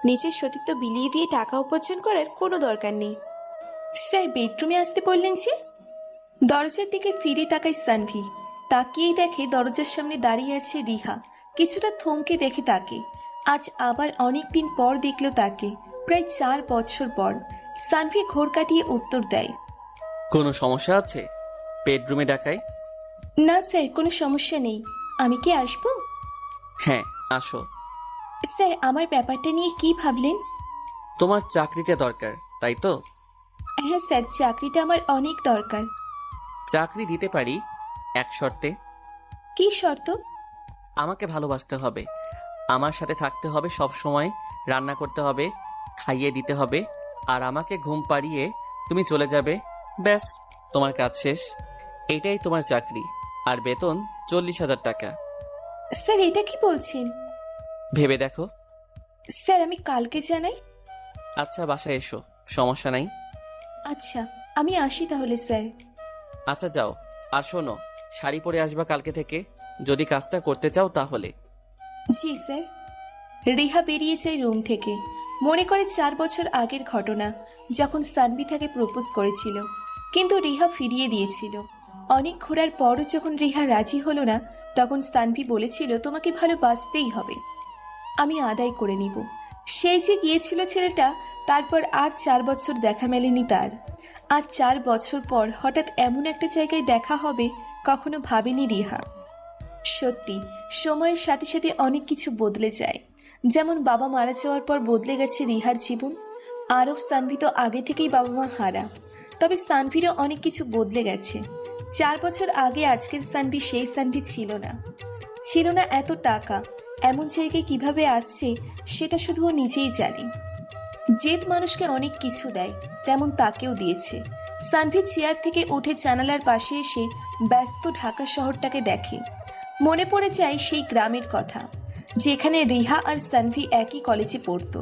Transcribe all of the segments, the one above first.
নিজের সতীত্ব বিলিয়ে দিয়ে টাকা উপার্জন করার কোনো দরকার নেই। স্যার বেডরুমে আসতে বললেন যে? দরজার দিকে ফিরে তাকায় সানভি। তাকিয়েই দেখে দরজার সামনে দাঁড়িয়ে আছে রিহা। কিছুটা থমকে দেখে তাকে। আজ আবার অনেক দিন পর দেখলো তাকে, প্রায় 4 বছর পর। সানভি ঘোর কাটিয়ে উত্তর দেয়, কোনো সমস্যা আছে বেডরুমে ডাকাই? না স্যার, কোনো সমস্যা নেই। আমি কি আসবো? হ্যাঁ আসো। স্যার আমার ব্যাপারটা নিয়ে কি ভাবলেন? তোমার চাকরিটা দরকার তাই তো? হ্যাঁ স্যার, চাকরিটা আমার অনেক দরকার। চাকরি দিতে পারি এক শর্তে। কি শর্ত? আমাকে ভালোবাসতে হবে, আমার সাথে থাকতে হবে, সব সময় রান্না করতে হবে, খাইয়ে দিতে হবে, আর আমাকে ঘুম পাড়িয়ে তুমি চলে যাবে। ব্যাস, তোমার কাজ শেষ। এটাই তোমার চাকরি, আর বেতন 40,000 টাকা। স্যার এটা কি বলছেন? ভেবে দেখো। স্যার আমি কালকে জানাই। আচ্ছা বাসায় এসো, সমস্যা নাই। আচ্ছা আমি আসি তাহলে স্যার। আচ্ছা যাও। আর শোনো, শাড়ি পরে আসবা কালকে থেকে, যদি কাজটা করতে চাও তাহলে। জি স্যার। রিহা বেরিয়ে যায় রুম থেকে। মনে করে 4 বছর আগের ঘটনা, যখন সানভি তাকে প্রপোজ করেছিল, কিন্তু রিহা ফিরিয়ে দিয়েছিল। অনেক ঘোরার পরও যখন রিহা রাজি হলো না, তখন সানভি বলেছিল তোমাকে ভালোবাসতেই হবে, আমি আদায় করে নিব। সেই যে গিয়েছিল ছেলেটা, তারপর আর 4 বছর দেখা মেলেনি তার। আর 4 বছর পর হঠাৎ এমন একটা জায়গায় দেখা হবে, কখনো ভাবেনি রিহা। সত্যি সময়ের সাথে সাথে অনেক কিছু বদলে যায়। যেমন বাবা মারা যাওয়ার পর বদলে গেছে রিহার জীবন। আরব সানভি তো আগে থেকেই বাবা মা হারা, তবে সানভিরও অনেক কিছু বদলে গেছে। 4 বছর আগে আজকের সানভি সেই সানভি ছিল না। ছিল না এত টাকা। এমন জায়গায় কিভাবে আসছে সেটা শুধু ও নিজেই জানে। জেদ মানুষকে অনেক কিছু দেয়, তেমন তাকেও দিয়েছে। সানভি চেয়ার থেকে উঠে জানালার পাশে এসে ব্যস্ত ঢাকা শহরটাকে দেখে। মনে পড়ে যায় সেই গ্রামের কথা, যেখানে রিহা আর সানভি একই কলেজে পড়তো।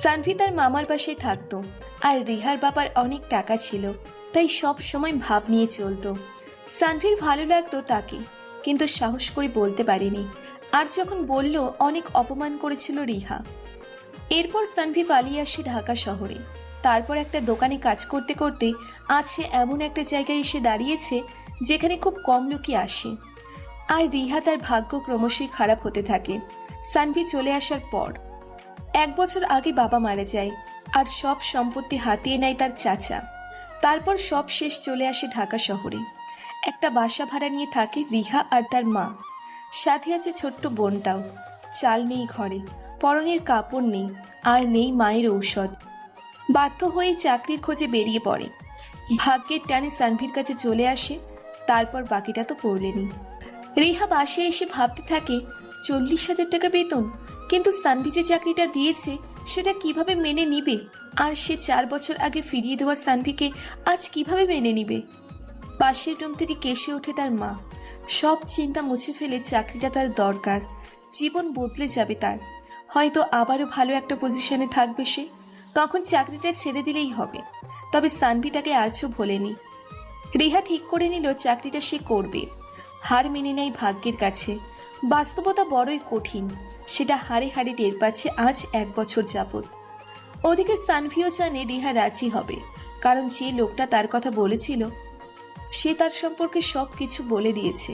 সানভি তার মামার বাসায় থাকতো, আর রিহার বাবার অনেক টাকা ছিল, তাই সব সময় ভাব নিয়ে চলতো। সানভির ভালো লাগতো তাকে, কিন্তু সাহস করে বলতে পারেনি। আর যখন বলল, অনেক অপমান করেছিল রিহা। এরপর সানভি পালিয়ে আসে ঢাকা শহরে। তারপর একটা দোকানে কাজ করতে করতে আছে এমন একটা জায়গায় এসে দাঁড়িয়েছে, যেখানে খুব কম লোকই আসে। আর রিহা তার ভাগ্য ক্রমশই খারাপ হতে থাকে। সানভি চলে আসার পর 1 বছর আগে বাবা মারা যায়, আর সব সম্পত্তি হাতিয়ে নেয় তার চাচা। তারপর সব শেষ, চলে আসে ঢাকা শহরে। একটা বাসা ভাড়া নিয়ে থাকে রিহা আর তার মা। সাথে আছে ছোট্ট বোনটাও। চাল নেই ঘরে, পরনের কাপড় নেই, আর নেই মায়ের ঔষধ। বাধ্য হয়ে চাকরির খোঁজে বেরিয়ে পড়ে। ভাগ্যের টানে সানভির কাছে চলে আসে। তারপর বাকিটা তো পড়লেনি। রিহা বাসে এসে ভাবতে থাকে, 40,000 টাকা বেতন, কিন্তু সানভি যে চাকরিটা দিয়েছে সেটা কিভাবে মেনে নিবে? আর সে 4 বছর আগে ফিরিয়ে দেওয়া সানভিকে আজ কিভাবে মেনে নিবে? পাশের রুম থেকে কেসে ওঠে তার মা। সব চিন্তা মুছে ফেলে চাকরিটা তার দরকার, জীবন বদলে যাবে তার। হয়তো আবারও ভালো একটা পজিশনে থাকবে সে, তখন চাকরিটা ছেড়ে দিলেই হবে। তবে সানভি তাকে আজও ভোলেনি। রিহা ঠিক করে নিল চাকরিটা সে করবে। হার মেনে নেয় ভাগ্যের কাছে। বাস্তবতা বড়ই কঠিন, সেটা হারে হারে টের পাচ্ছে আজ 1 বছর যাবৎ। ওদিকে সানভিও জানে রিহা রাজি হবে, কারণ যে লোকটা তার কথা বলেছিল সে তার সম্পর্কে সব কিছু বলে দিয়েছে।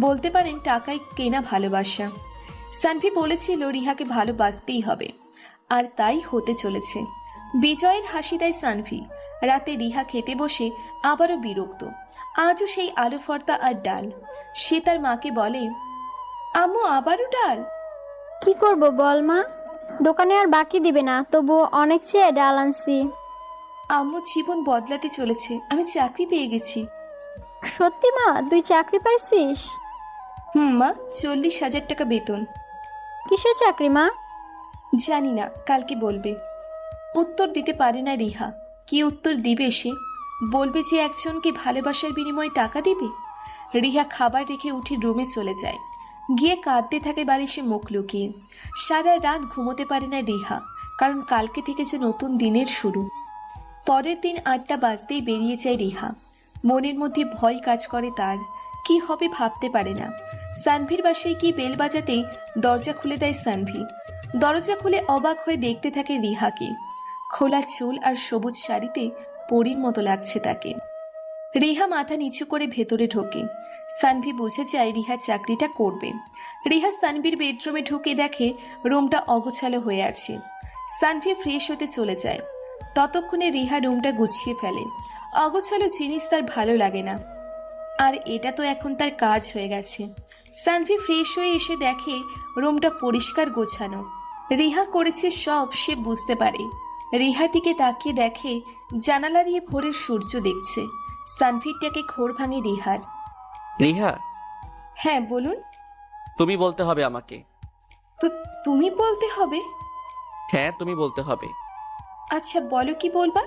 বলতে পারেন টাকায় কেনা ভালোবাসা। সানভি বলেছিল রিহাকে ভালোবাসতেই হবে, আর তাই হতে চলেছে। বিজয়ের হাসি দেয় সানভি। রাতে রিহা খেতে বসে আবারও বিরক্ত। আজও সেই আলু ভর্তা আর ডাল। সে তার মাকে বলে, আম্মু আবারও ডাল? কি করব বল মা, দোকানে আর বাকি দিবে না, তবুও অনেক চেয়ে ডাল আনছি। আম্মু জীবন বদলাতে চলেছে, আমি চাকরি পেয়ে গেছি। সত্যি মা, তুই চাকরি পাইছিস? মা, 40,000 টাকা বেতন। কিসের চাকরি মা? জানি না, কালকে বলবে। উত্তর দিতে পারে না রিহা। কি উত্তর দিবে সে? বলবে যে একজনকে ভালোবাসার বিনিময়ে টাকা দিবে? রিহা খাবার রেখে উঠে রুমে চলে যায়। গিয়ে কাঁদতে থাকে বালিশে মুখ লুকিয়ে। সারা রাত ঘুমোতে পারে না রিহা, কারণ কালকে থেকে যে নতুন দিনের শুরু। পরের দিন 8টা বাজতেই বেরিয়ে যায় রিহা। মনের মধ্যে ভয় কাজ করে তার। কি হবে ভাবতে পারে না। সানভির বাসায় গিয়ে বেল বাজাতেই দরজা খুলে দেয় সানভি। দরজা খুলে অবাক হয়ে দেখতে থাকে রিহাকে। খোলা চুল আর সবুজ শাড়িতে পরীর মতো লাগছে তাকে। রিহা মাথা নিচু করে ভেতরে ঢোকে। সানভি বুঝে যায় রিহা চাকরিটা করবে। রিহা সানভির বেডরুমে ঢুকে দেখে রুমটা অগোছালো হয়ে আছে। সানভি ফ্রেশ হতে চলে যায়। ততক্ষণে রিহা রুমটা গুছিয়ে ফেলে। অগোছালো জিনিস তার ভালো লাগে না, আর এটা তো এখন তার কাজ হয়ে গেছে। সানভি ফ্রেশ হয়ে এসে দেখে রুমটা পরিষ্কার গোছানো। রিহা করেছে সব সে বুঝতে পারে। রিহার দিকে তাকিয়ে দেখে জানালা দিয়ে ভোরের সূর্য দেখছে। সানভিরটাকে ঘোর ভাঙে রিহার। রিহা, হ্যাঁ বলুন। তুমি বলতে হবে আমাকে। তো তুমি বলতে হবে? হ্যাঁ, তুমি বলতে হবে। আচ্ছা বলো, কি বলবা?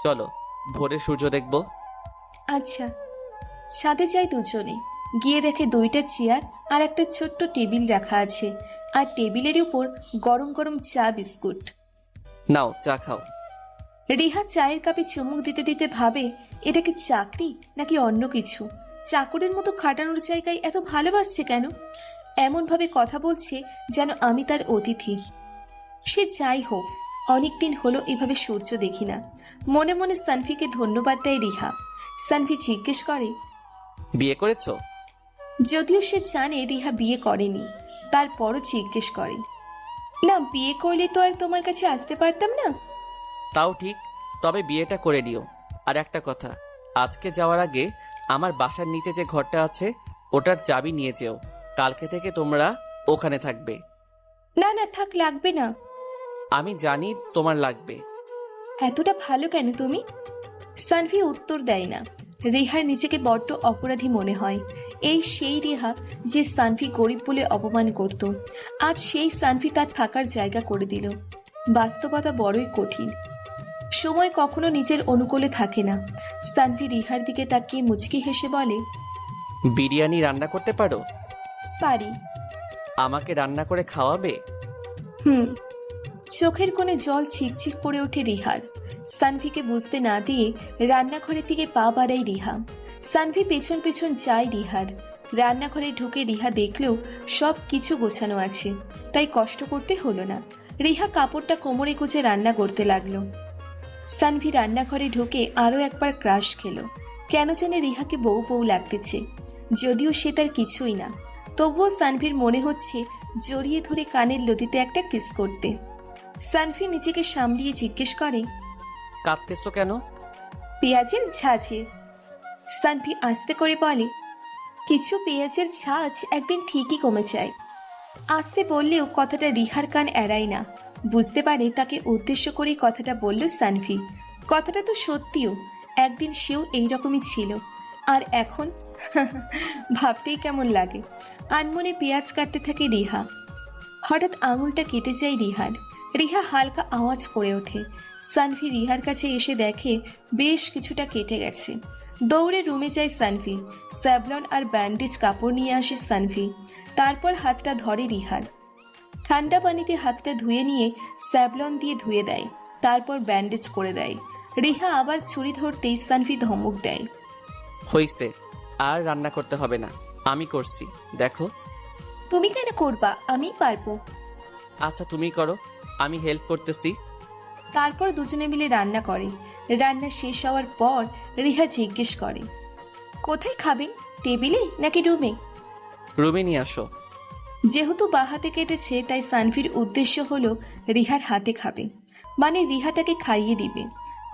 চলো ভোরের সূর্য দেখব। আচ্ছা। ছাদে যাই দুজনে। গিয়ে দেখে 2টা চেয়ার আর একটা ছোট্ট টেবিল রাখা আছে, আর টেবিলের উপর গরম গরম চা বিস্কুট। নাও চা খাও। রিহা চায়ের কাপে চুমুক দিতে দিতে ভাবে, এটা কি চাকরি নাকি অন্য কিছু? চাকরের মতো খাটানোর জায়গায় এত ভালোবাসছে কেন? এমনভাবে কথা বলছে যেন আমি তার অতিথি। সে যাই হোক, অনেকদিন হলো এভাবে সূর্য দেখি না। মনে মনে সানভিকে ধন্যবাদ দেয় রিহা। সানভি জিজ্ঞেস করে, বিয়ে করেছো? যদিও সে জানে রিহা বিয়ে করেনি, তারপরও জিজ্ঞেস করে, না বিয়ে করলে তো আর তোমার কাছে আসতে পারতাম না। তাও ঠিক, তবে বিয়েটা করে নিও। আর একটা কথা, আজকে যাওয়ার আগে আমার বাসার নিচে যে ঘরটা আছে ওটার চাবি নিয়ে যেও। কালকে থেকে তোমরা ওখানে থাকবে। না না থাক, লাগবে না। আমি জানি তোমার লাগবে। এতটা ভালো কেন তুমি? সানভি উত্তর দেয় না। রিহার নিজেকে বড্ড অপরাধী মনে হয়। এই সেই রিহা যে সানভি গরিব বলে অপমান করত, আজ সেই সানভি তার থাকার জায়গা করে দিল। বাস্তবতা বড়ই কঠিন। সময় কখনো নিজের অনুকূলে থাকে না। সানভি রিহার দিকে তাকিয়ে মুচকি হেসে বলে, বিরিয়ানি রান্না করতে পারো? পারি। আমাকে রান্না করে খাওয়াবে? হুম। চোখের কোণে জল চিকচিক পড়ে ওঠে রিহার। সানভিকে বুঝতে না দিয়ে রান্নাঘরের দিকে পা বাড়ায় রিহা। সানভি পেছন পেছন যায় রিহার। রান্নাঘরে ঢুকে রিহা দেখলেও সব কিছু গোছানো আছে, তাই কষ্ট করতে হলো না। রিহা কাপড়টা কোমরে গুজে রান্না করতে লাগলো। সানভি রান্নাঘরে ঢুকে আরও একবার ক্রাশ খেলো। কেন জানে রিহাকে বউ বউ লাগতেছে, যদিও সে তার কিছুই না। তবুও সানভির মনে হচ্ছে জড়িয়ে ধরে কানের লতিতে একটা কিস করতে। সানভি নিজেকে সামলিয়ে জিজ্ঞেস করে, কাঁদতেছো কেন? পেঁয়াজের ঝাঁঝে। সানভি আস্তে করে বলে, কিছু পেঁয়াজের ঝাঁঝ একদিন ঠিকই কমে যায়। আস্তে বললেও কথাটা রিহার কান এড়ায় না। বুঝতে পারে তাকে উদ্দেশ্য করেই কথাটা বলল সানভি। কথাটা তো সত্যিও, একদিন সেও এইরকমই ছিল, আর এখন ভাবতেই কেমন লাগে। আনমনে পেঁয়াজ কাটতে থাকে রিহা। হঠাৎ আঙুলটা কেটে যায় রিহার। রিহা হালকা আওয়াজ করে ওঠে। সানভি রিহার কাছে এসে দেখে বেশ কিছুটা কেটে গেছে। দৌড়ে রুমে যায় সানভি। স্যাভলন আর ব্যান্ডেজ কাপড় নিয়ে আসে সানভি। তারপর হাতটা ধরে রিহার। ঠান্ডা পানিতে হাতটা ধুয়ে নিয়ে স্যাভলন দিয়ে ধুয়ে দেয়, তারপর ব্যান্ডেজ করে দেয়। রিহা আবার ছুরি ধরতেই সানভি ধমক দেয়, হইছে, আর রান্না করতে হবে না, আমি করছি, দেখো। তুমি কেন করবা? আমি পারবো। আচ্ছা তুমি করো, আমি হেল্প করতেছি। তারপর দুজনে মিলে রান্না করে। রান্না শেষ হওয়ার পর রিহা জিজ্ঞেস করে, কোথায় খাবেন, টেবিলে নাকি রুমে? রুমে নিয়ে আসো। যেহেতু বাহাতে কেটেছে, তাই সানভির উদ্দেশ্য হলো রিহার হাতে খাবে, মানে রিহা তাকে খাইয়ে দিবে।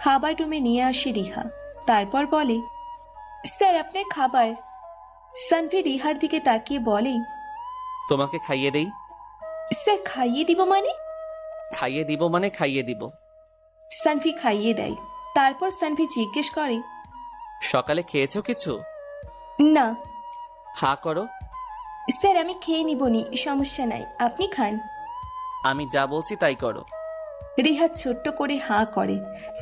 খাবার রুমে নিয়ে আসে রিহা। তারপর বলে, স্যার আপনার খাবার। সানভি রিহার দিকে তাকিয়ে বলে, তোমাকে খাইয়ে দেই। স্যার খাইয়ে দিব মানে? খাইয়ে দিব মানে খাইয়ে দিব। সানভি খাইয়ে দেয়। তারপর সানভি জিজ্ঞেস করে, সকালে খেয়েছো কিছু? না হা করো। স্যার আমি খেয়ে নিবনি, সমস্যা নাই, আপনি খান। আমি যা বলছি তাই করো। রিহা ছোট্ট করে হাঁ করে।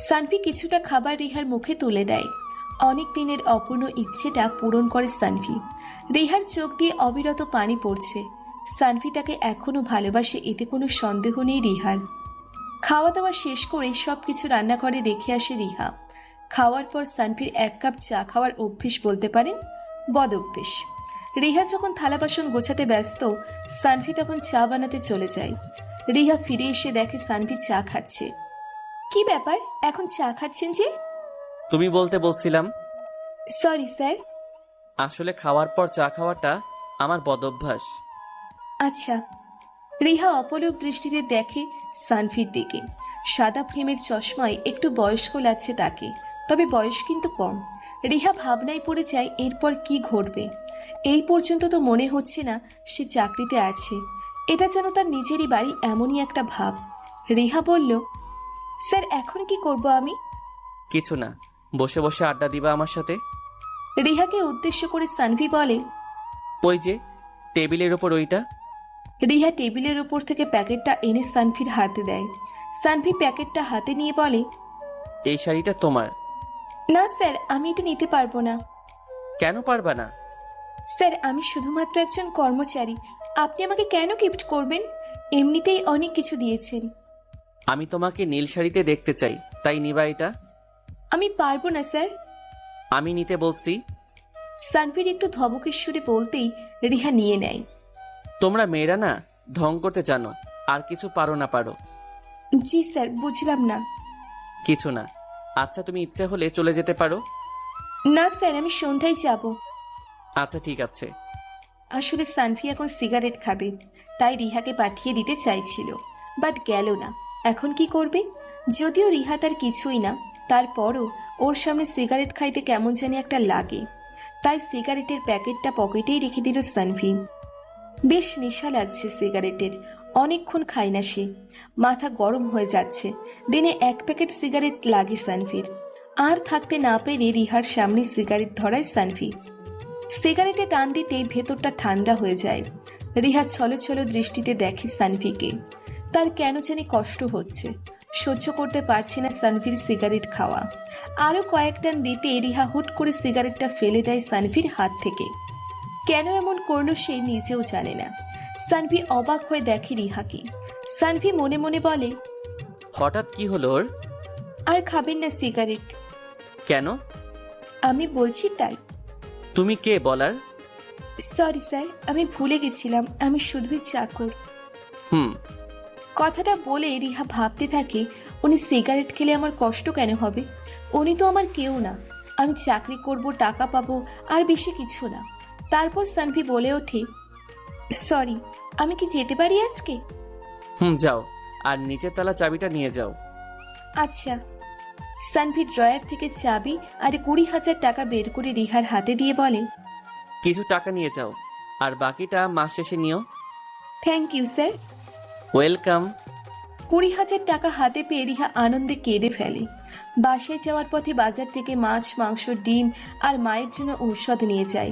সানভি কিছুটা খাবার রিহার মুখে তুলে দেয়। অনেক দিনের অপূর্ণ ইচ্ছেটা পূরণ করে সানভি। রিহার চোখ দিয়ে অবিরত পানি পড়ছে। সানভি তাকে এখনো ভালোবাসে, এতে কোনো সন্দেহ নেই রিহার। খাওয়া দাওয়া শেষ করে সবকিছু রান্নাঘরে রেখে আসে রিহা। খাওয়ার পর সানভির 1 কাপ চা খাওয়ার অভ্যেস বলতে পারেন, বদ অভ্যেস। রিহা যখন থালা বাসন গোছাতে ব্যস্ত, সানভি তখন চা বানাতে চলে যায়। রিহা ফিরে এসে দেখে সানভি চা খাচ্ছে। কি ব্যাপার, এখন চা খাচ্ছেন যে? তুমি বলতে বলছিলাম। Sorry sir. আসলে খাওয়ার পর চা খাওয়াটা আমার বদঅভ্যাস। আচ্ছা। রিহা অপলক দৃষ্টিতে দেখে সানভির দিকে। সাদা ফ্রেমের চশমায় একটু বয়স্ক লাগছে তাকে, তবে বয়স কিন্তু কম। রিহা ভাবনায় পড়ে যায় এরপর কি ঘটবে। এই পর্যন্ত তো মনে হচ্ছে না সে চাকরিতে আছে, এটা যেন তার নিজেরই বাড়ি, এমনই একটা ভাব। রিহা বলল, স্যার এখন কি করব আমি? কিছু না, বসে বসে আড্ডা দিবা আমার সাথে। রিহাকে উদ্দেশ্য করে সানভি বলে, ওই যে টেবিলের ওপর ওইটা। রিহা টেবিলের উপর থেকে প্যাকেটটা এনে সানভির হাতে দেয়। সানভি প্যাকেটটা হাতে নিয়ে বলে, এই শাড়িটা তোমার। না স্যার, আমি এটা নিতে পারবো না। কেন পারবা না? স্যার আমি শুধুমাত্র একজন কর্মচারী, আপনি আমাকে কেন গিফট করবেন? এমনিতেই অনেক কিছু দিয়েছেন। আমি তোমাকে নীল শাড়িতে দেখতে চাই, তাই নিবা এটা। আমি পারবো না স্যার। আমি নিতে বলছি। সানভির একটু ধমকের সুরে বলতেই রিহা নিয়ে নেয়। তোমরা মেয়েরা না ঢং করতে জানো, আর কিছু পারো না পারো। জি স্যার, বুঝলাম না। কিছু না। আচ্ছা, তুমি ইচ্ছে হলে চলে যেতে পারো। না স্যার, আমি সন্ধ্যায় যাব। আচ্ছা ঠিক আছে। আসলে সানভি এখন সিগারেট খাবে, তাই রিহাকে পাঠিয়ে দিতে চাইছিল, বাট গেল না। এখন কি করবে? যদিও রিহা তার কিছুই না, তারপরও ওর সামনে সিগারেট খাইতে কেমন জানি একটা লাগে। তাই সিগারেটের প্যাকেটটা পকেটেই রেখে দিল সানভি। বেশ নেশা লাগছে সিগারেটের, অনেকক্ষণ খায় না সে, মাথা গরম হয়ে যাচ্ছে। দিনে 1 প্যাকেট সিগারেট লাগে সানভির। আর থাকতে না পেরে রিহার সামনে সিগারেট ধরায় সানভি। সিগারেটে টান দিতে ভেতরটা ঠান্ডা হয়ে যায়। রিহা ছলো ছলো দৃষ্টিতে দেখে সানভিকে। তার কেন জানি কষ্ট হচ্ছে, সহ্য করতে পারছে না সানভির সিগারেট খাওয়া। আরো কয়েক টান দিতে রিহা হুট করে সিগারেটটা ফেলে দেয় সানভির হাত থেকে। কেন এমন করলো সে নিজেও জানে না। সানভি অবাক হয়ে দেখে রিহাকে। সানভি মনে মনে বলে, হঠাৎ কি হলো ওর? আর খাবেন না সিগারেট? কেন? আমি বলছি তাই। তুমি কে বলার? সরি স্যার, আমি ভুলে গেছিলাম আমি শুধুই চাকর। হুম। কথাটা বলে রিহা ভাবতে থাকে, উনি সিগারেট খেলে আমার কষ্ট কেন হবে? উনি তো আমার কেউ না। আমি চাকরি করব, টাকা পাবো, আর বেশি কিছু না। তারপর সানভি বলে ওঠে, সরি, আমি কি যেতে পারি আজকে? যাও, আর নিচের তলা চাবিটা নিয়ে যাও। আচ্ছা। সানভি ড্রয়ার থেকে চাবি আর 20,000 টাকা বের করে রিহার হাতে দিয়ে বলে, কিছু টাকা নিয়ে যাও, আর বাকিটা মাস শেষে নিও। Thank you sir. ওয়েলকাম। 20,000 টাকা হাতে পেয়ে রিহা আনন্দে কেঁদে ফেলে। বাসায় যাওয়ার পথে বাজার থেকে মাছ, মাংস, ডিম আর মায়ের জন্য ঔষধ নিয়ে যায়।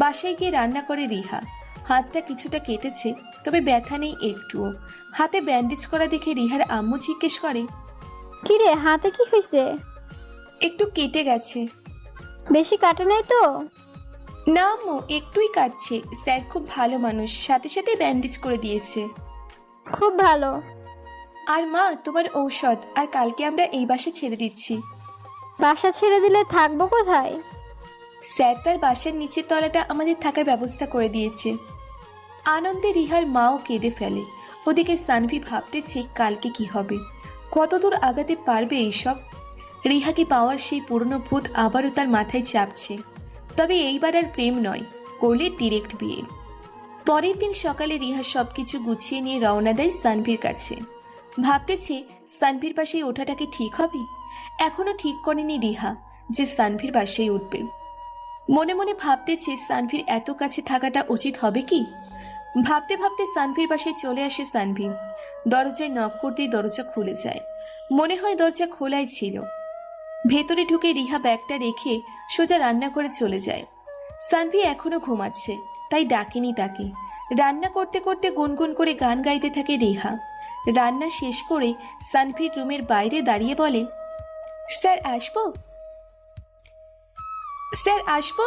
বাসায় গিয়ে রান্না করে রিহা। হাতটা কিছুটা কেটেছে, তবে ব্যথা নেই একটুও। হাতে ব্যান্ডেজ করা দেখে রিহার আম্মু জিজ্ঞেস করে, কিরে হাতে কি হয়েছে? একটু কেটে গেছে। বেশি কাটে নাই তো? না আম্মু, একটুই কাটছে। স্যার খুব ভালো মানুষ, সাথে সাথে ব্যান্ডেজ করে দিয়েছে। খুব ভালো। আর মা, তোমার ঔষধ, আর কালকে আমরা এই বাসা ছেড়ে দিচ্ছি। বাসা ছেড়ে দিলে থাকবো কোথায়? স্যার তার বাসার নিচের তলাটা আমাদের থাকার ব্যবস্থা করে দিয়েছে। আনন্দে রিহার মাও কেঁদে ফেলে। ওদিকে সানভি ভাবতেছে কালকে কি হবে, কতদূর আগাতে পারবে এইসব। রিহাকে পাওয়ার সেই পুরনো ভূত আবারও তার মাথায় চাপছে। তবে এইবার আর প্রেম নয়, করলে ডিরেক্ট বিয়ে। পরের দিন সকালে রিহা সবকিছু গুছিয়ে নিয়ে রওনা দেয় সানভির কাছে। ভাবতেছে সানভির পাশেই ওঠাটা কি ঠিক হবে। এখনো ঠিক করেনি রিহা যে সানভির পাশেই উঠবে। মনে মনে ভাবতেছে সানভির এত কাছে থাকাটা উচিত হবে কি। ভাবতে ভাবতে সানভির পাশে চলে আসে সানভি। দরজায় নক করতেই দরজা খুলে যায়। মনে হয় দরজা খোলাই ছিল। ভেতরে ঢুকে রিহা ব্যাগটা রেখে সোজা রান্না করে চলে যায়। সানভি এখনো ঘুমাচ্ছে, তাই ডাকেনি তাকে। রান্না করতে করতে গুনগুন করে গান গাইতে থাকে রিহা। রান্না শেষ করে সানভির রুমের বাইরে দাঁড়িয়ে বলে, স্যার আসবো? স্যার আসবো?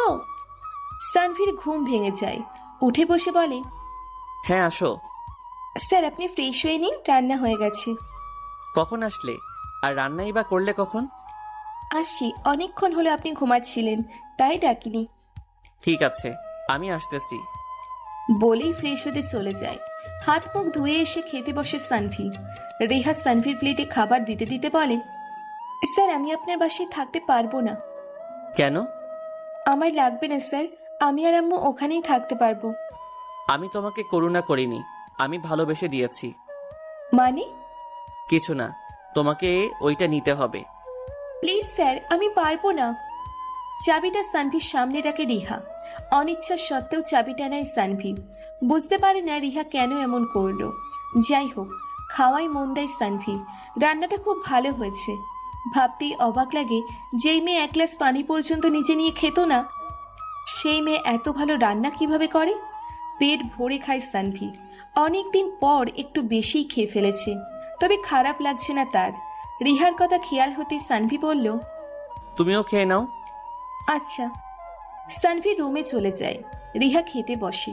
সানভির ঘুম ভেঙে যায়, উঠে বসে বলে, হ্যাঁ আসো। স্যার আপনি ফ্রেশ হয়ে নিন, রান্না হয়ে গেছে। কখন আসলে? আর রান্নাই বা করলে কখন? আসছি, অনেকক্ষণ হলো আপনি ঘুমাচ্ছিলেন, তাই ডাকিনি। ঠিক আছে, আমি আসতেছি। বলেই ফ্রেশ হতে চলে যায়। হাত মুখ ধুয়ে এসে খেতে বসে সানভি। রিহা সানভির প্লেটে খাবার দিতে দিতে বলে, স্যার আমি আপনার বাসায় থাকতে পারবো না। কেন? আমার লাগবে না স্যার, আমি আর আম্মু ওখানেই থাকতে পারবো। আমি তোমাকে করুণা করিনি, আমি ভালোবেসে দিয়েছি। মানে? কিছু না, তোমাকে ওইটা নিতে হবে। প্লিজ স্যার, আমি পারবো না। চাবিটা সানভির সামনে রাখে রিহা। অনিচ্ছা সত্ত্বেও চাবিটা নেয় সানভি। বুঝতে পারে না রিহা কেন এমন করলো। যাই হোক, খাওয়াই মন দেয় সানভি। রান্নাটা খুব ভালো হয়েছে। ভাবতেই অবাক লাগে, যেই মেয়ে এক গ্লাস পানি পর্যন্ত নিজে নিয়ে খেত না, সেই মেয়ে এত ভালো রান্না কিভাবে করে। পেট ভরে খায় সানভি। অনেকদিন পর একটু বেশিই খেয়ে ফেলেছে, তবে খারাপ লাগছে না তার। রিহার কথা খেয়াল হতে সানভি বলল, তুমিও খেয়ে নাও। আচ্ছা। সানভি রুমে চলে যায়। রিহা খেতে বসে।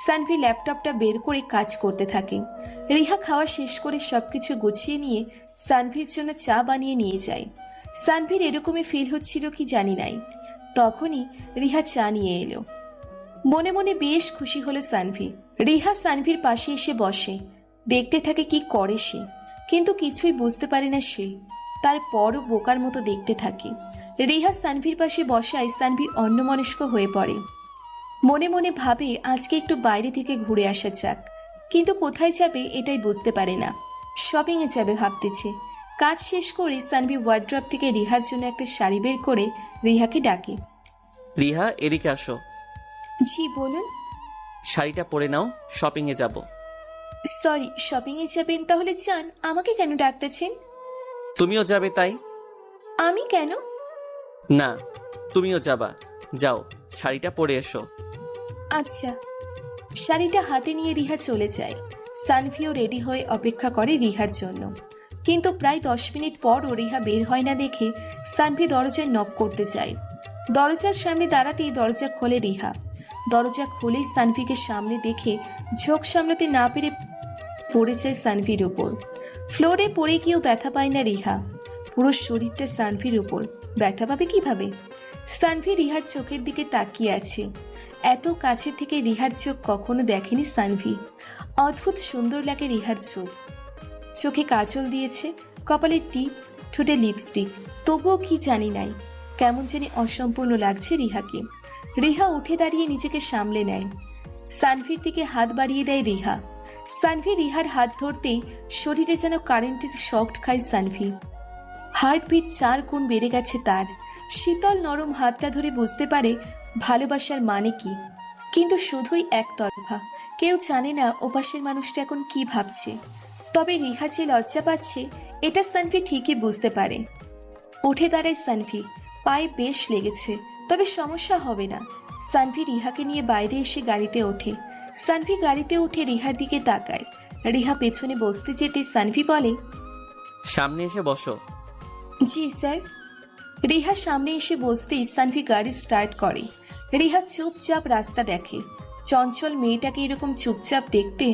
সানভি ল্যাপটপটা বের করে কাজ করতে থাকে। রিহা খাওয়া শেষ করে সবকিছু গুছিয়ে নিয়ে সানভির জন্য চা বানিয়ে নিয়ে যায়। সানভির এরকমই ফিল হচ্ছিল কি জানি নাই। তখনই রিহা চা নিয়ে এলো। মনে মনে বেশ খুশি হলো সানভি। রিহা সানভির পাশে এসে বসে, দেখতে থাকে কি করে সে, কিন্তু কিছুই বুঝতে পারে না সে। তারপরও বোকার মতো দেখতে থাকে। রিহা সানভির পাশে বসায় সানভি অন্যমনস্ক হয়ে পড়ে। মনে মনে ভাবে আজকে একটু বাইরে থেকে ঘুরে আসা যাক, কিন্তু কোথায় যাবে এটাই বুঝতে পারে না। শপিংয়ে যাবে ভাবতেছে। কাজ শেষ করে সানভি ওয়ার্ড্রপ থেকে রিহার জন্য একটা শাড়ি বের করে রিহাকে ডাকে। রিহা, এদিকে আসো। জি বলুন। শাড়িটা পরে নাও, শপিংয়ে যাব। সরি, শপিংয়ে যাবেন? তাহলে যান, আমাকে কেন ডাকতেছেন? তুমিও যাবে তাই? আমি কেন? না, তুমিও যাবা। যাও, শাড়িটা পরে এসো। আচ্ছা। শাড়িটা হাতে নিয়ে রিহা চলে যায়। সানভিও রেডি হয়ে অপেক্ষা করে রিহার জন্য, কিন্তু প্রায় 10 মিনিট পরও রিহা বের হয় না দেখে সানভি দরজায় নক করতে যায়। দরজার সামনে দাঁড়াতেই দরজা খোলে রিহা। দরজা খুলেই সানভিকে সামনে দেখে ঝোঁক সামলাতে না পেরে পড়ে যায় সানভির উপর। ফ্লোরে পড়ে গিয়েও ব্যথা পায় না রিহা। পুরো শরীরটা সানভির উপর, ব্যথা পাবে কিভাবে? সানভি রিহার চোখের দিকে তাকিয়ে আছে। এত কাছে থেকে রিহার চোখ কখনো দেখেনি সানভি। অদ্ভুত সুন্দর লাগে রিহার চোখ। চোখে কাজল দিয়েছে, কপালে টিপ, ঠোঁটে লিপস্টিক, তবুও কি জানি নাই, কেমন জানি অসম্পূর্ণ লাগছে রিহাকে। রিহা উঠে দাঁড়িয়ে নিজেকে সামলে নেয়। সানভির দিকে হাত বাড়িয়ে দেয় রিহা। সানভি রিহার হাত ধরতেই শরীরে যেন কারেন্টের শক খায় সানভি। হার্টবিট 4 গুণ বেড়ে গেছে তার। শীতল নরম হাতটা ধরে বুঝতে পারে ভালোবাসার মানে কি, কিন্তু শুধুই একতরফা। কেউ জানে না ওপাশের মানুষটা এখন কি ভাবছে। তবে রিহা যে লজ্জা পাচ্ছে এটা সানভি ঠিকই বুঝতে পারে। উঠে দাঁড়ায় সানভি। পায়ে বেশ লেগেছে, তবে সমস্যা হবে না। সানভি রিহাকে নিয়ে বাইরে এসে গাড়িতে ওঠে। সানভি গাড়িতে উঠে রিহার দিকে তাকায়। রিহা পেছনে বসতে যেতে সানভি বলে, সামনে এসে বসো। জি স্যার। রিহা সামনে এসে বসতেই সানভি গাড়ি স্টার্ট করে। রিহা চুপচাপ রাস্তা দেখে। চঞ্চল মেয়েটাকে এরকম চুপচাপ দেখতে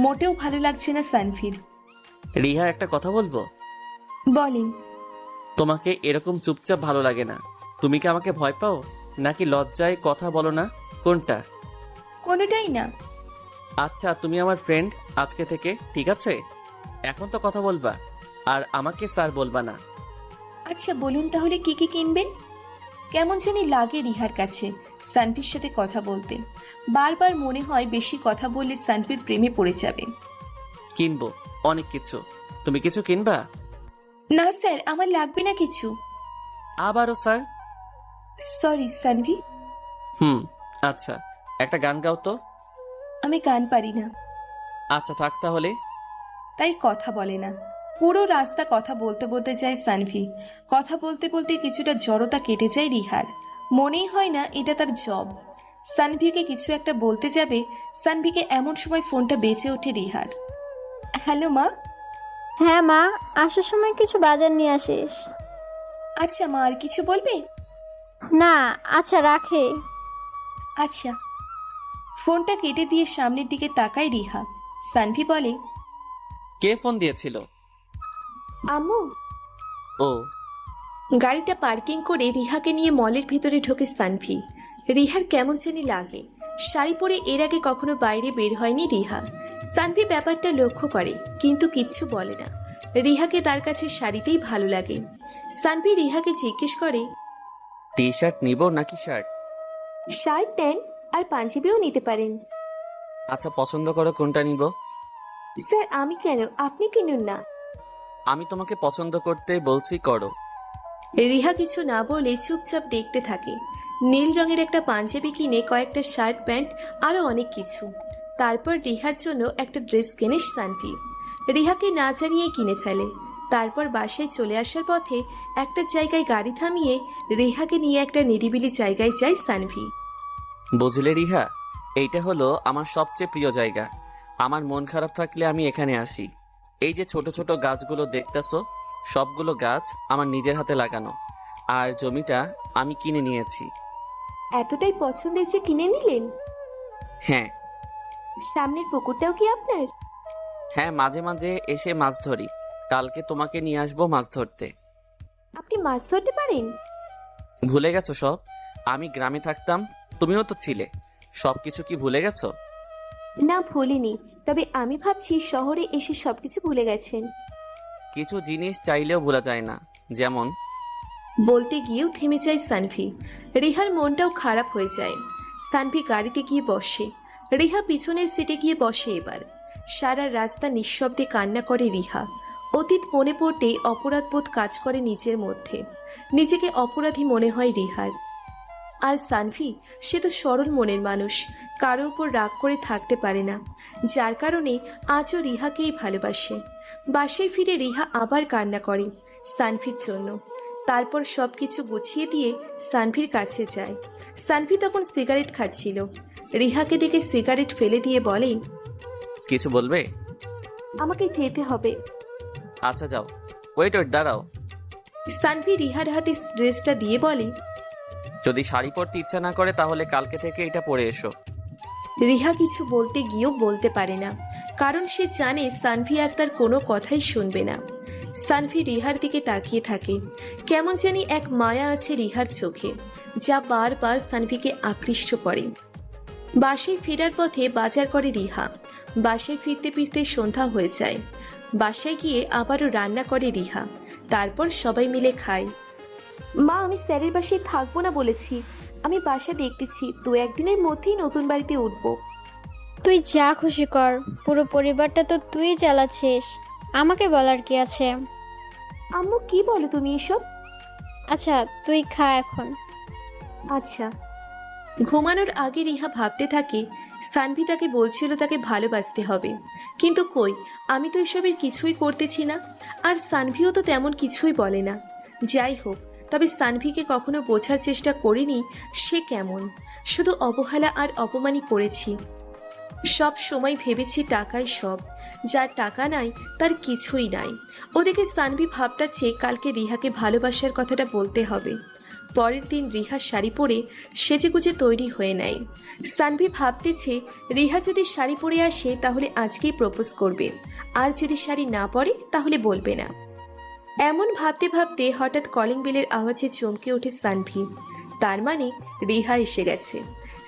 মোটেও ভালো লাগছে না সানভির। রিহা, একটা কথা বলবো? বলেন। তোমাকে এরকম চুপচাপ ভালো লাগে না। তুমি কি আমাকে ভয় পাও, নাকি লজ্জায় কথা বলো না? কোনটা? কোনোটাই না। আচ্ছা, তুমি আমার ফ্রেন্ড আজকে থেকে, ঠিক আছে? এখন তো কথা বলবা, আর আমাকে স্যার বলবা না। আচ্ছা বলুন তাহলে কি কি কিনবেন? কেমন জানি লাগে রিহার কাছে সানভির সাথে কথা বলতে। বারবার মনে হয় বেশি কথা বললে সানভির প্রেমে পড়ে যাবে। কিনবো অনেক কিছু। তুমি কিছু কিনবা? না স্যার, আমার লাগবে না কিছু। আবারও স্যার? সরি সানভি। আচ্ছা, একটা গান গাও তো। আমি গান পারি না। আচ্ছা থাক তাহলে। তাই কথা বলে না। পুরো রাস্তা কথা বলতে বলতে যায় সানভি। কথা বলতে বলতে কিছুটা জড়তা কেটে যায় রিহার। মনেই হয় না এটা তার জব। সানভিকে কিছু একটা বলতে যাবে, সানভিকে এমন সময় ফোনটা বেজে ওঠে রিহার। হ্যালো মা। হ্যাঁ মা, আসার সময় কিছু বাজার নিয়ে আসিস। আচ্ছা মা, আর কিছু বলবে? না, আচ্ছা রাখে। আচ্ছা। ফোনটা কেটে দিয়ে সামনের দিকে তাকায় রিহা। সানভি বলে, কে ফোন দিয়েছিল? আম্মু। ও। গাড়িটা পার্কিং করে রিহাকে নিয়ে মলের ভিতরে ঢোকে সানভি। রিহার কেমন জানি লাগে। শাড়ি পরে এর আগে কখনো বাইরে বের হয়নি রিহা। সানভি ব্যাপারটা লক্ষ্য করে কিন্তু কিচ্ছু বলে না। রিহাকে তার কাছে শাড়িতেই ভালো লাগে। সানভি রিহাকে জিজ্ঞেস করে, টি শার্ট নিব নাকি শার্ট? শার্ট নেন, আর পাঞ্জাবিও নিতে পারেন। আচ্ছা, পছন্দ করো কোনটা নিব? স্যার আমি কেন, আপনি কিনুন না। আমি তোমাকে পছন্দ করতে বলছি, করো। রিহা কিছু না বলে চুপচাপ দেখতে থাকে। নীল রঙের একটা পাঞ্জাবি কিনে, কয়েকটা শার্ট প্যান্ট, আরো অনেক কিছু। তারপর রিহার জন্য একটা ড্রেস কেনে সানভি। রিহাকে না জানিয়ে কিনে ফেলে। তারপর বাসায় চলে আসার পথে একটা জায়গায় গাড়ি থামিয়ে রিহাকে নিয়ে একটা নিরিবিলি জায়গায় যায় সানভি। বুঝলে রিহা, এইটা হলো আমার সবচেয়ে প্রিয় জায়গা। আমার মন খারাপ থাকলে আমি এখানে আসি। এই যে ছোট ছোট গাছগুলো দেখতেছো, সবগুলো গাছ আমার নিজের হাতে লাগানো। আর জমিটা আমি কিনে নিয়েছি। এতটাই পছন্দের যে কিনে নিলেন? হ্যাঁ সামনের পুকুরটাও কি আপনার? হ্যাঁ, মাঝে মাঝে এসে মাছ ধরি। কালকে তোমাকে নিয়ে আসবো মাছ ধরতে। আপনি মাছ ধরতে পারেন? ভুলে গেছো সব? আমি গ্রামে থাকতাম, তুমিও তো ছিলে। সবকিছু কি ভুলে গেছো? না ভুলিনি, তবে আমি ভাবছি শহরে এসে সবকিছু ভুলে গেছেন। কিছু জিনিস চাইলেও ভোলা যায় না, যেমন বলতে গিয়েও থেমে যায় সানভি। রিহার মনটাও খারাপ হয়ে যায়। সানভি গাড়িতে গিয়ে বসে। রিহা পিছনের সিটে গিয়ে বসে। এবার সারা রাস্তা নিঃশব্দে কান্না করে রিহা। অতীত মনে পড়তেই অপরাধবোধ কাজ করে নিজের মধ্যে। নিজেকে অপরাধী মনে হয় রিহার। আর সানভি, সে তো সরল মনের মানুষ, কারো উপর রাগ করে থাকতে পারে না, যার কারণে আজও রিহাকেই ভালোবাসে। বাসায় ফিরে রিহা আবার কান্না করে সানভির জন্য। তারপর সবকিছু গুছিয়ে দিয়ে সানভির কাছে যায়। সানভি তখন সিগারেট খাচ্ছিল। রিহাকে দেখে সিগারেট ফেলে দিয়ে বলে, কিছু বলবে? আমাকে যেতে হবে। আচ্ছা যাও। ওয়েট, দাঁড়াও। সানভি রিহার হাতে ড্রেসটা দিয়ে বলে, যদি শাড়ি পরতে ইচ্ছা না করে তাহলে কালকে থেকে এটা পরে এসো। রিহা কিছু বলতে গিয়েও বলতে পারে না, কারণ সে জানে সানভি আর তার কোনো কথাই শুনবে না। সানভি রিহার দিকে তাকিয়ে থাকে। কেমন জানি এক মায়া আছে রিহার চোখে, যা বারবার সানভিকে আকৃষ্ট করে। বাসায় ফেরার পথে বাজার করে রিহা। বাসায় ফিরতে ফিরতে সন্ধ্যা হয়ে যায়। বাসায় গিয়ে আবারও রান্না করে রিহা। তারপর সবাই মিলে খায়। মা, আমি স্যারের বাসায় থাকবো না বলেছি। আমি বাসা দেখতেছি, 2-1 দিনের মধ্যেই নতুন বাড়িতে উঠবো। তুই যা খুশি কর, পুরো পরিবারটা তো তুই চালাচ্ছিস, আমাকে বলার কি আছে? আম্মু কি বলো তুমি এসব? আচ্ছা তুই খা এখন। আচ্ছা। ঘুমানোর আগে রিহা ভাবতে থাকে সানভি তাকে বলছিল তাকে ভালোবাসতে হবে, কিন্তু কই, আমি তো এসবের কিছুই করতেছি না। আর সানভিও তো তেমন কিছুই বলে না। যাই হোক, তবে সানভিকে কখনো বোঝার চেষ্টা করিনি সে কেমন। শুধু অবহেলা আর অপমানই করেছি। সব সময় ভেবেছি টাকাই সব, যার টাকা নাই তার কিছুই নাই। ওদিকে সানভি ভাবতাছে কালকে রিহাকে ভালোবাসার কথাটা বলতে হবে। পরের দিন রিহা শাড়ি পরে সেজেগুজে তৈরি হয়ে নেয়। সানভি ভাবতেছে রিহা যদি শাড়ি পরে আসে তাহলে আজকেই প্রপোজ করবে, আর যদি শাড়ি না পরে তাহলে বলবে না। এমন ভাবতে ভাবতে হঠাৎ কলিং বেলের আওয়াজে চমকে ওঠে সানভি। তার মানে রিহা এসে গেছে।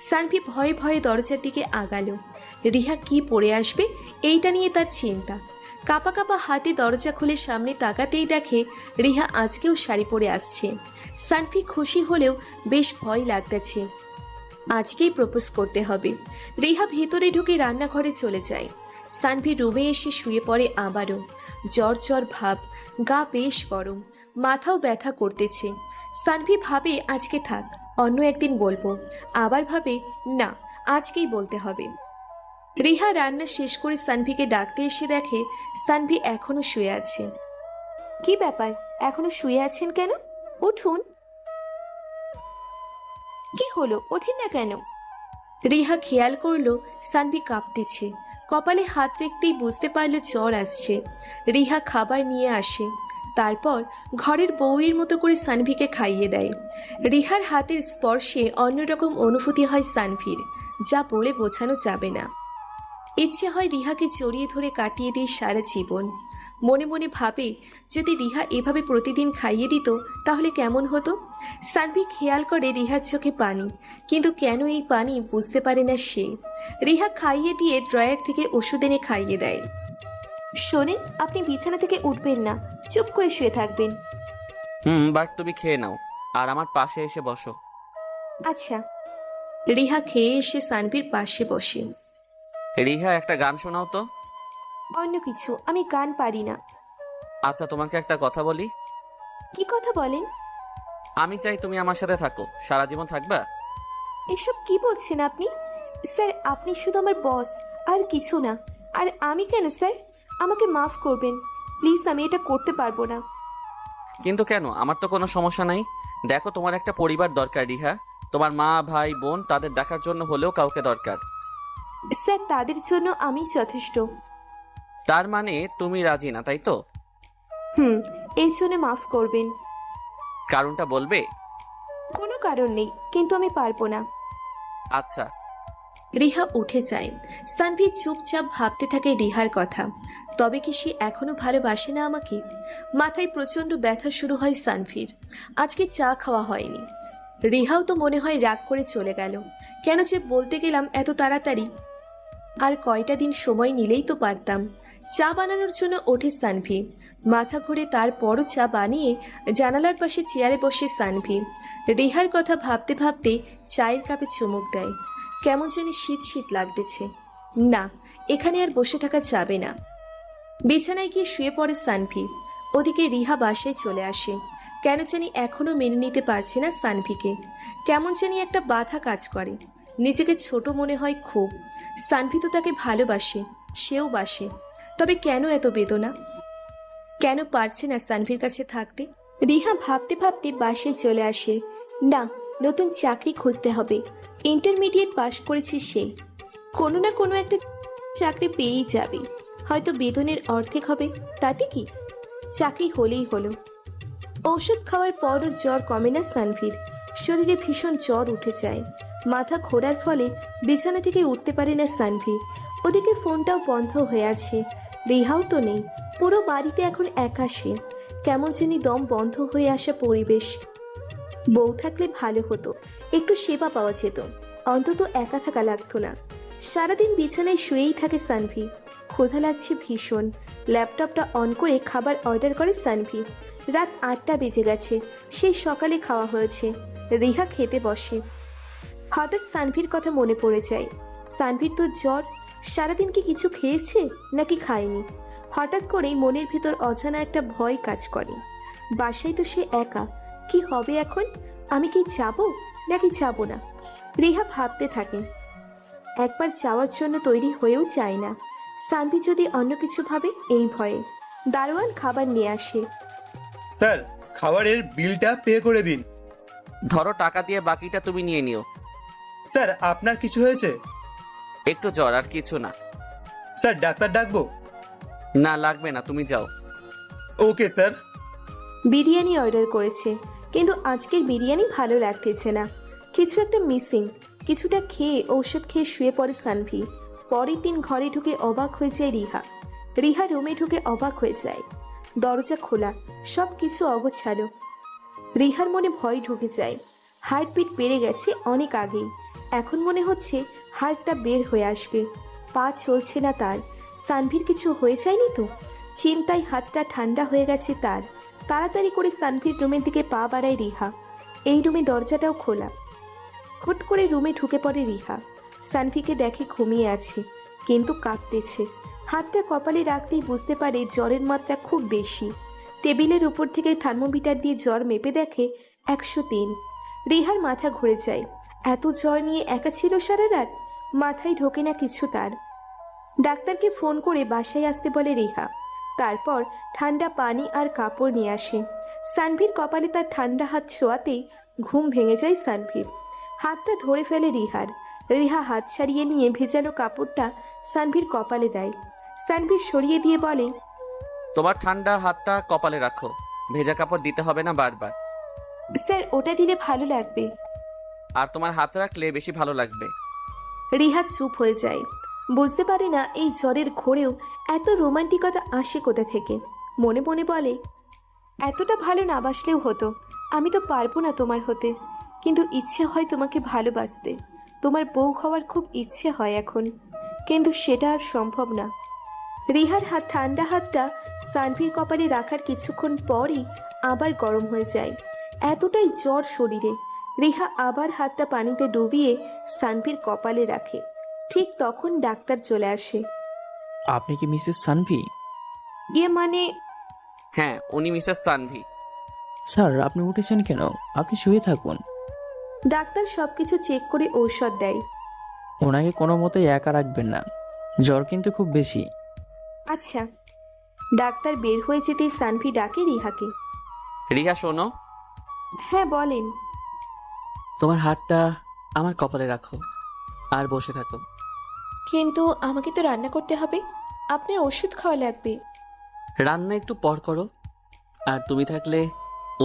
সানভি ভয়ে ভয়ে দরজার দিকে আগালো। রিহা কি পরে আসবে এইটা নিয়ে তার চিন্তা। কাপা কাপা হাতে দরজা খুলে সামনে তাকাতেই দেখে রিহা আজকেও শাড়ি পরে আসছে। সানভি খুশি হলেও বেশ ভয় লাগতেছে। আজকেই প্রপোজ করতে হবে। রিহা ভেতরে ঢুকে রান্নাঘরে চলে যায়। সানভি রুমে এসে শুয়ে পড়ে আবারও। জ্বর জ্বর ভাব, গা বেশ গরম, মাথাও ব্যথা করতেছে। সানভি ভাবে আজকে থাক, অন্য একদিন বলবো। আবার ভাবে না, আজকেই বলতে হবে। রিহা রান্না শেষ করে সানভিকে ডাকতে এসে দেখে সানভি এখনো শুয়ে আছে। কি ব্যাপার, এখনো শুয়ে আছেন কেন? উঠুন। কি হলো, ওঠেন না কেন? রিহা খেয়াল করলো সানভি কাঁপতেছে। কপালে হাত রাখতেই বুঝতে পারলো জ্বর আসছে। রিহা খাবার নিয়ে আসে। তারপর ঘরের বউয়ের মতো করে সানভিকে খাইয়ে দেয়। রিহার হাতের স্পর্শে অন্যরকম অনুভূতি হয় সানভির, যা বলে বোঝানো যাবে না। ইচ্ছে হয় রিহাকে জড়িয়ে ধরে কাটিয়ে দিই সারা জীবন। মনে মনে ভাবে যদি রিহা এভাবে প্রতিদিন খাইয়ে দিত তাহলে কেমন হতো। সানভি খেয়াল করে রিহার চোখে পানি, কিন্তু কেন এই পানি বুঝতে পারে না সে। রিহা খাইয়ে দিয়ে ড্রয়ার থেকে ওষুধ এনে খাইয়ে দেয়। শোনেন, আপনি বিছানা থেকে উঠবেন না, চুপ করে শুয়ে থাকবেন। বাট তুমি খেয়ে নাও আর আমার পাশে এসে বসো। আচ্ছা। রিহা খেয়ে এসে সানভির পাশে বসে। রিহা একটা গান শোনাও তো। অন্য কিছু, আমি গান পারি না। আচ্ছা তোমাকে একটা কথা বলি। কি কথা বলেন? আমি চাই তুমি আমার সাথে থাকো, সারা জীবন থাকবা? এসব কি বলছেন আপনি? স্যার, আপনি শুধু আমার বস, আর কিছু না। আর আমি কেন স্যার? আমাকে মাফ করবেন প্লিজ, আমি এটা করতে পারবো না। কিন্তু কেন? আমার তো কোনো সমস্যা নাই। দেখো, তোমার একটা পরিবার দরকার রিহা। তোমার মা, ভাই, বোন, তাদের দেখার জন্য হলেও কাউকে দরকার। স্যার, তাদের জন্য আমি যথেষ্ট। তার মানে তুমি রাজি না, তাই তো? এর জন্য মাফ করবেন। কারণটা বলবে? কোনো কারণ নেই, কিন্তু আমি পারবো না। আচ্ছা। রিহা উঠে যায়। সানভি চুপচাপ ভাবতে থাকে রিহার কথা। তবে কি সে এখনো ভালোবাসে না আমাকে? মাথায় প্রচন্ড ব্যথা শুরু হয় সানভির। আজকে চা খাওয়া হয়নি। রিহাও তো মনে হয় রাগ করে চলে গেল। কেন যে বলতে গেলাম এত তাড়াতাড়ি? আর কয়টা দিন সময় নিলেই তো পারতাম। চা বানানোর জন্য ওঠে সানভি। মাথা ঘুরে তারপরও চা বানিয়ে জানালার পাশে চেয়ারে বসে সানভি রিহার কথা ভাবতে ভাবতে চায়ের কাপে চুমুক দেয়। কেমন জানি শীত শীত লাগতেছে। না, এখানে আর বসে থাকা যাবে না। বিছানায় গিয়ে শুয়ে পড়ে সানভি। ওদিকে রিহা বাসায় চলে আসে। কেন জানি এখনো মেনে নিতে পারছে না সানভিকে। কেমন জানি একটা বাধা কাজ করে। নিজেকে ছোট মনে হয় খুব। সানভি তো তাকে ভালোবাসে, সেও বাসে। তবে কেন এত বেদনা? কেন পারছে না সানভির কাছে থাকতে? রিহা ভাবতে ভাবতে বাসায় চলে আসে। না, নতুন চাকরি খুঁজতে হবে। ইন্টারমিডিয়েট পাশ করেছে সে। কোনো না কোনো একটা চাকরি পেয়েই যাবে। হয়তো বেতনের অর্ধেক হবে, তাতে কি? চাকরি হলেই হলো। ঔষধ খাওয়ার পরও জ্বর কমে না সানভির। শরীরে ভীষণ জ্বর উঠে যায়। মাথা ঘোরার ফলে বিছানা থেকে উঠতে পারে না সানভি। ওদিকে ফোনটাও বন্ধ হয়ে আছে। রিহাও তো নেই। পুরো বাড়িতে এখন একা সে। কেমন জানি দম বন্ধ হয়ে আসা পরিবেশ। বউ থাকলে ভালো হতো, একটু সেবা পাওয়া যেত, অন্তত একা থাকা লাগতো না। সারাদিন বিছানায় শুয়েই থাকে সানভি। ক্ষুধা লাগছে ভীষণ। ল্যাপটপটা অন করে খাবার অর্ডার করে সানভি। রাত 8টা বেজে গেছে, সেই সকালে খাওয়া হয়েছে। রিহা খেতে বসে। হঠাৎ সানভির কথা মনে পড়ে যায়। সানভির তো জ্বর। সারাদিন কি কিছু খেয়েছে নাকি খায়নি? হঠাৎ করেই মনের ভিতর অজানা একটা ভয় কাজ করে। বাসায় তো সে একা। কি হবে এখন? আমি কি যাব নাকি যাব না? রিহা ভাবতে থাকে। একবার যাওয়ার জন্য তৈরি হয়েও যায় না। সানভি যদি অন্য কিছু ভাবে, এই ভয়ে। দারোয়ান খাবার নিয়ে আসে। স্যার, খাবারের বিলটা পে করে দিন। ধরো, টাকা দিয়ে বাকিটা তুমি নিয়ে নিও। স্যার, আপনার কিছু হয়েছে? একটু জ্বর, আর কিছু না। স্যার, ডাক্তার ডাকবো? না, লাগবে না, তুমি যাও। Okay sir. বিরিয়ানি অর্ডার করেছে, কিন্তু আজকের বিরিয়ানি ভালো লাগতেছে না। কিছু একটা মিসিং। কিছুটা খেয়ে ঔষধ খেয়ে শুয়ে পড়ে সানভি। পরের দিন ঘরে ঢুকে অবাক হয়ে যায় রিহা। রিহা রুমে ঢুকে অবাক হয়ে যায়। দরজা খোলা, সব কিছু অগোছালো। রিহার মনে ভয় ঢুকে যায়। হার্টবিট বেড়ে গেছে অনেক আগেই। এখন মনে হচ্ছে হার্টটা বের হয়ে আসবে। পা চলছে না তার। সানভির কিছু হয়ে যায়নি তো? চিন্তায় হাতটা ঠান্ডা হয়ে গেছে তার। তাড়াতাড়ি করে সানভির রুমের দিকে পা বাড়ায় রিহা। এই রুমে দরজাটাও খোলা। হুট করে রুমে ঢুকে পড়ে রিহা। সানভিকে দেখে ঘুমিয়ে আছে, কিন্তু কাঁপতেছে। হাতটা কপালে রাখতেই বুঝতে পারে জ্বরের মাত্রা খুব বেশি। টেবিলের উপর থেকে থার্মোমিটার দিয়ে জ্বর মেপে দেখে 103। রিহার মাথা ঘুরে যায়। এত জ্বর নিয়ে একা ছিল সারা রাত? মাথায় ঢোকে না কিছু তার। ডাক্তারকে ফোন করে বাসায় আসতে বলে রিহা। তারপর ঠান্ডা পানি আর কাপড় নিয়ে আসে। সানভির কপালে তার ঠান্ডা হাত ছোঁয়াতেই ঘুম ভেঙে যায় সানভির। হাতটা ধরে ফেলে রিহার। রিহা হাত ছাড়িয়ে নিয়ে ভেজানো কাপড়টা সানভির কপালে দেয়। সানভি সরিয়ে দিয়ে বলে, তোমার ঠান্ডা হাতটা কপালে রাখো, ভেজা কাপড় দিতে হবে না বারবার। স্যার, ওটা দিলে ভালো লাগবে। আর তোমার হাত রাখলে বেশি ভালো লাগবে। রিহা চুপ হয়ে যায়। বুঝতে পারে না এই জ্বরের ঘোরেও এত রোমান্টিকতা আসে কোথা থেকে। মনে মনে বলে, এতটা ভালো না বাসলেও হতো। আমি তো পারবো না তোমার হতে, কিন্তু ইচ্ছে হয় তোমাকে ভালোবাসতে। তোমার বউ হওয়ার খুব ইচ্ছে হয় এখন, কিন্তু সেটা আর সম্ভব না। রিহার ঠান্ডা হাতটা সানভির কপালে রাখার কিছুক্ষণ পরই আবার গরম হয়ে যায়। এতটাই জ্বর শরীরে, রিহা আবার হাতটা পানিতে ডুবিয়ে সানভির কপালে রাখে। ঠিক তখন ডাক্তার চলে আসে। আপনি কি মিসেস সানভি? মানে হ্যাঁ, উনি মিসেস সানভি। স্যার, আপনি উঠেছেন কেন? আপনি শুয়ে থাকুন। ডাক্তার সবকিছু চেক করে ঔষধ দেয়। ওনাকে কোনো মতেই একা রাখবেন না, জ্বর কিন্তু খুব বেশি। আচ্ছা। ডাক্তার বের হয়ে যেতেই সানভি ডাকে রিহাকে। রিহা শোনো, হ্যাঁ বলেন। তোমার হাতটা আমার কপালে রাখো আর বসে থাকো। কিন্তু আমাকে তো রান্না করতে হবে, আপনার ওষুধ খাওয়া লাগবে। রান্না একটু পর করো, আর তুমি থাকলে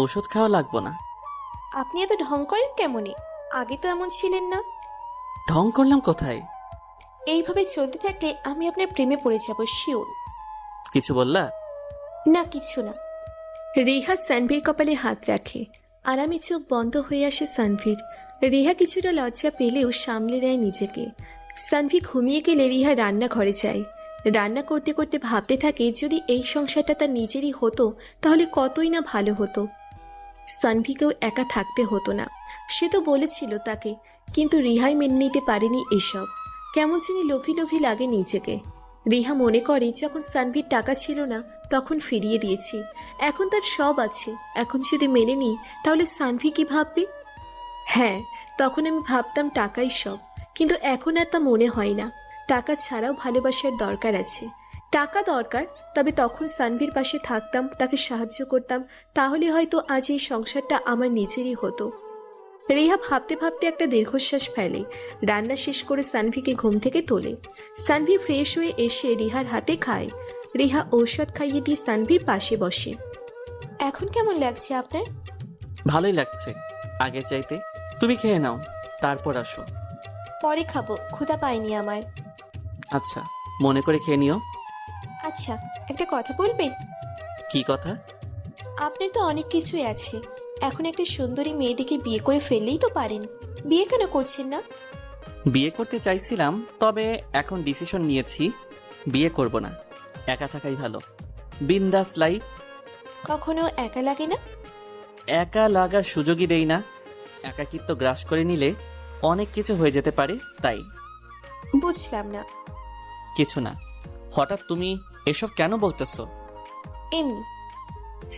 ওষুধ খাওয়া লাগবো না। আপনি এত ঢং করেন কেমনে? আগে তো এমন ছিলেন না। ঢং করলাম কোথায়? এইভাবে চলতে থাকলে আমি আপনার প্রেমে পড়ে যাব, শিওর। কিছু বললা? না, কিছু না। রিহা সানভির কপালে হাত রাখে। আরামে চোখ বন্ধ হয়ে আসে সানভির। রিহা কিছুটা লজ্জা পেলেও সামলে নেয় নিজেকে। সানভি ঘুমিয়ে গেলে রিহা রান্নাঘরে যায়। রান্না করতে করতে ভাবতে থাকে, যদি এই সংসারটা তার নিজেরই হতো তাহলে কতই না ভালো হতো। সানভিকেও একা থাকতে হতো না, সে তো বলেছিল তাকে, কিন্তু রিহাই মেনে নিতে পারেনি এসব। কেমন জানি লোভী লোভী লাগে নিজেকে। রিহা মনে করে, যখন সানভির টাকা ছিল না তখন ফিরিয়ে দিয়েছি, এখন তার সব আছে। এখন যদি মেনে নিই তাহলে সানভি কি ভাববে? হ্যাঁ, তখন আমি ভাবতাম টাকাই সব, কিন্তু এখন আর তা মনে হয় না। টাকা ছাড়াও ভালোবাসার দরকার আছে। টাকা দরকার, তবে তখন সানভির পাশে থাকতাম, তাকে সাহায্য করতাম, তাহলে হয়তো আজ এই সংসারটা আমার নিজেরই হতো। রিহা ভাবতে ভাবতে একটা দীর্ঘশ্বাস ফেলে। রান্না শেষ করে সানভিকে ঘুম থেকে তোলে। সানভি ফ্রেশ হয়ে এসে রিহার হাতে খায়। রিহা ঔষধ খাইয়ে দিয়ে সানভির পাশে বসে। এখন কেমন লাগছে আপনার? ভালোই লাগছে, আগের চাইতে। তুমি খেয়ে নাও, তারপর আসো। পরে খাবো, ক্ষুধা পাইনি আমার। আচ্ছা, মনে করে খেয়ে নিও। আচ্ছা, একটা কথা বলবেন? কি কথা? আপনার তো অনেক কিছুই আছে, এখন একটা সুন্দরী মেয়ে দেখে বিয়ে করে ফেললেই তো পারেন। বিয়ে কেন করছেন না? বিয়ে করতে চাইছিলাম, তবে এখন ডিসিশন নিয়েছি বিয়ে করব না, একা থাকাই ভালো। বিন্দাস লাইফ। কখনো একা লাগে না? একা লাগার সুযোগই দেই না। একাকিত্ব গ্রাস করে নিলে অনেক কিছু হয়ে যেতে পারে, তাই। বুঝলাম না। কিছু না। হঠাৎ তুমি এসব কেন বলতেছো? এমনি।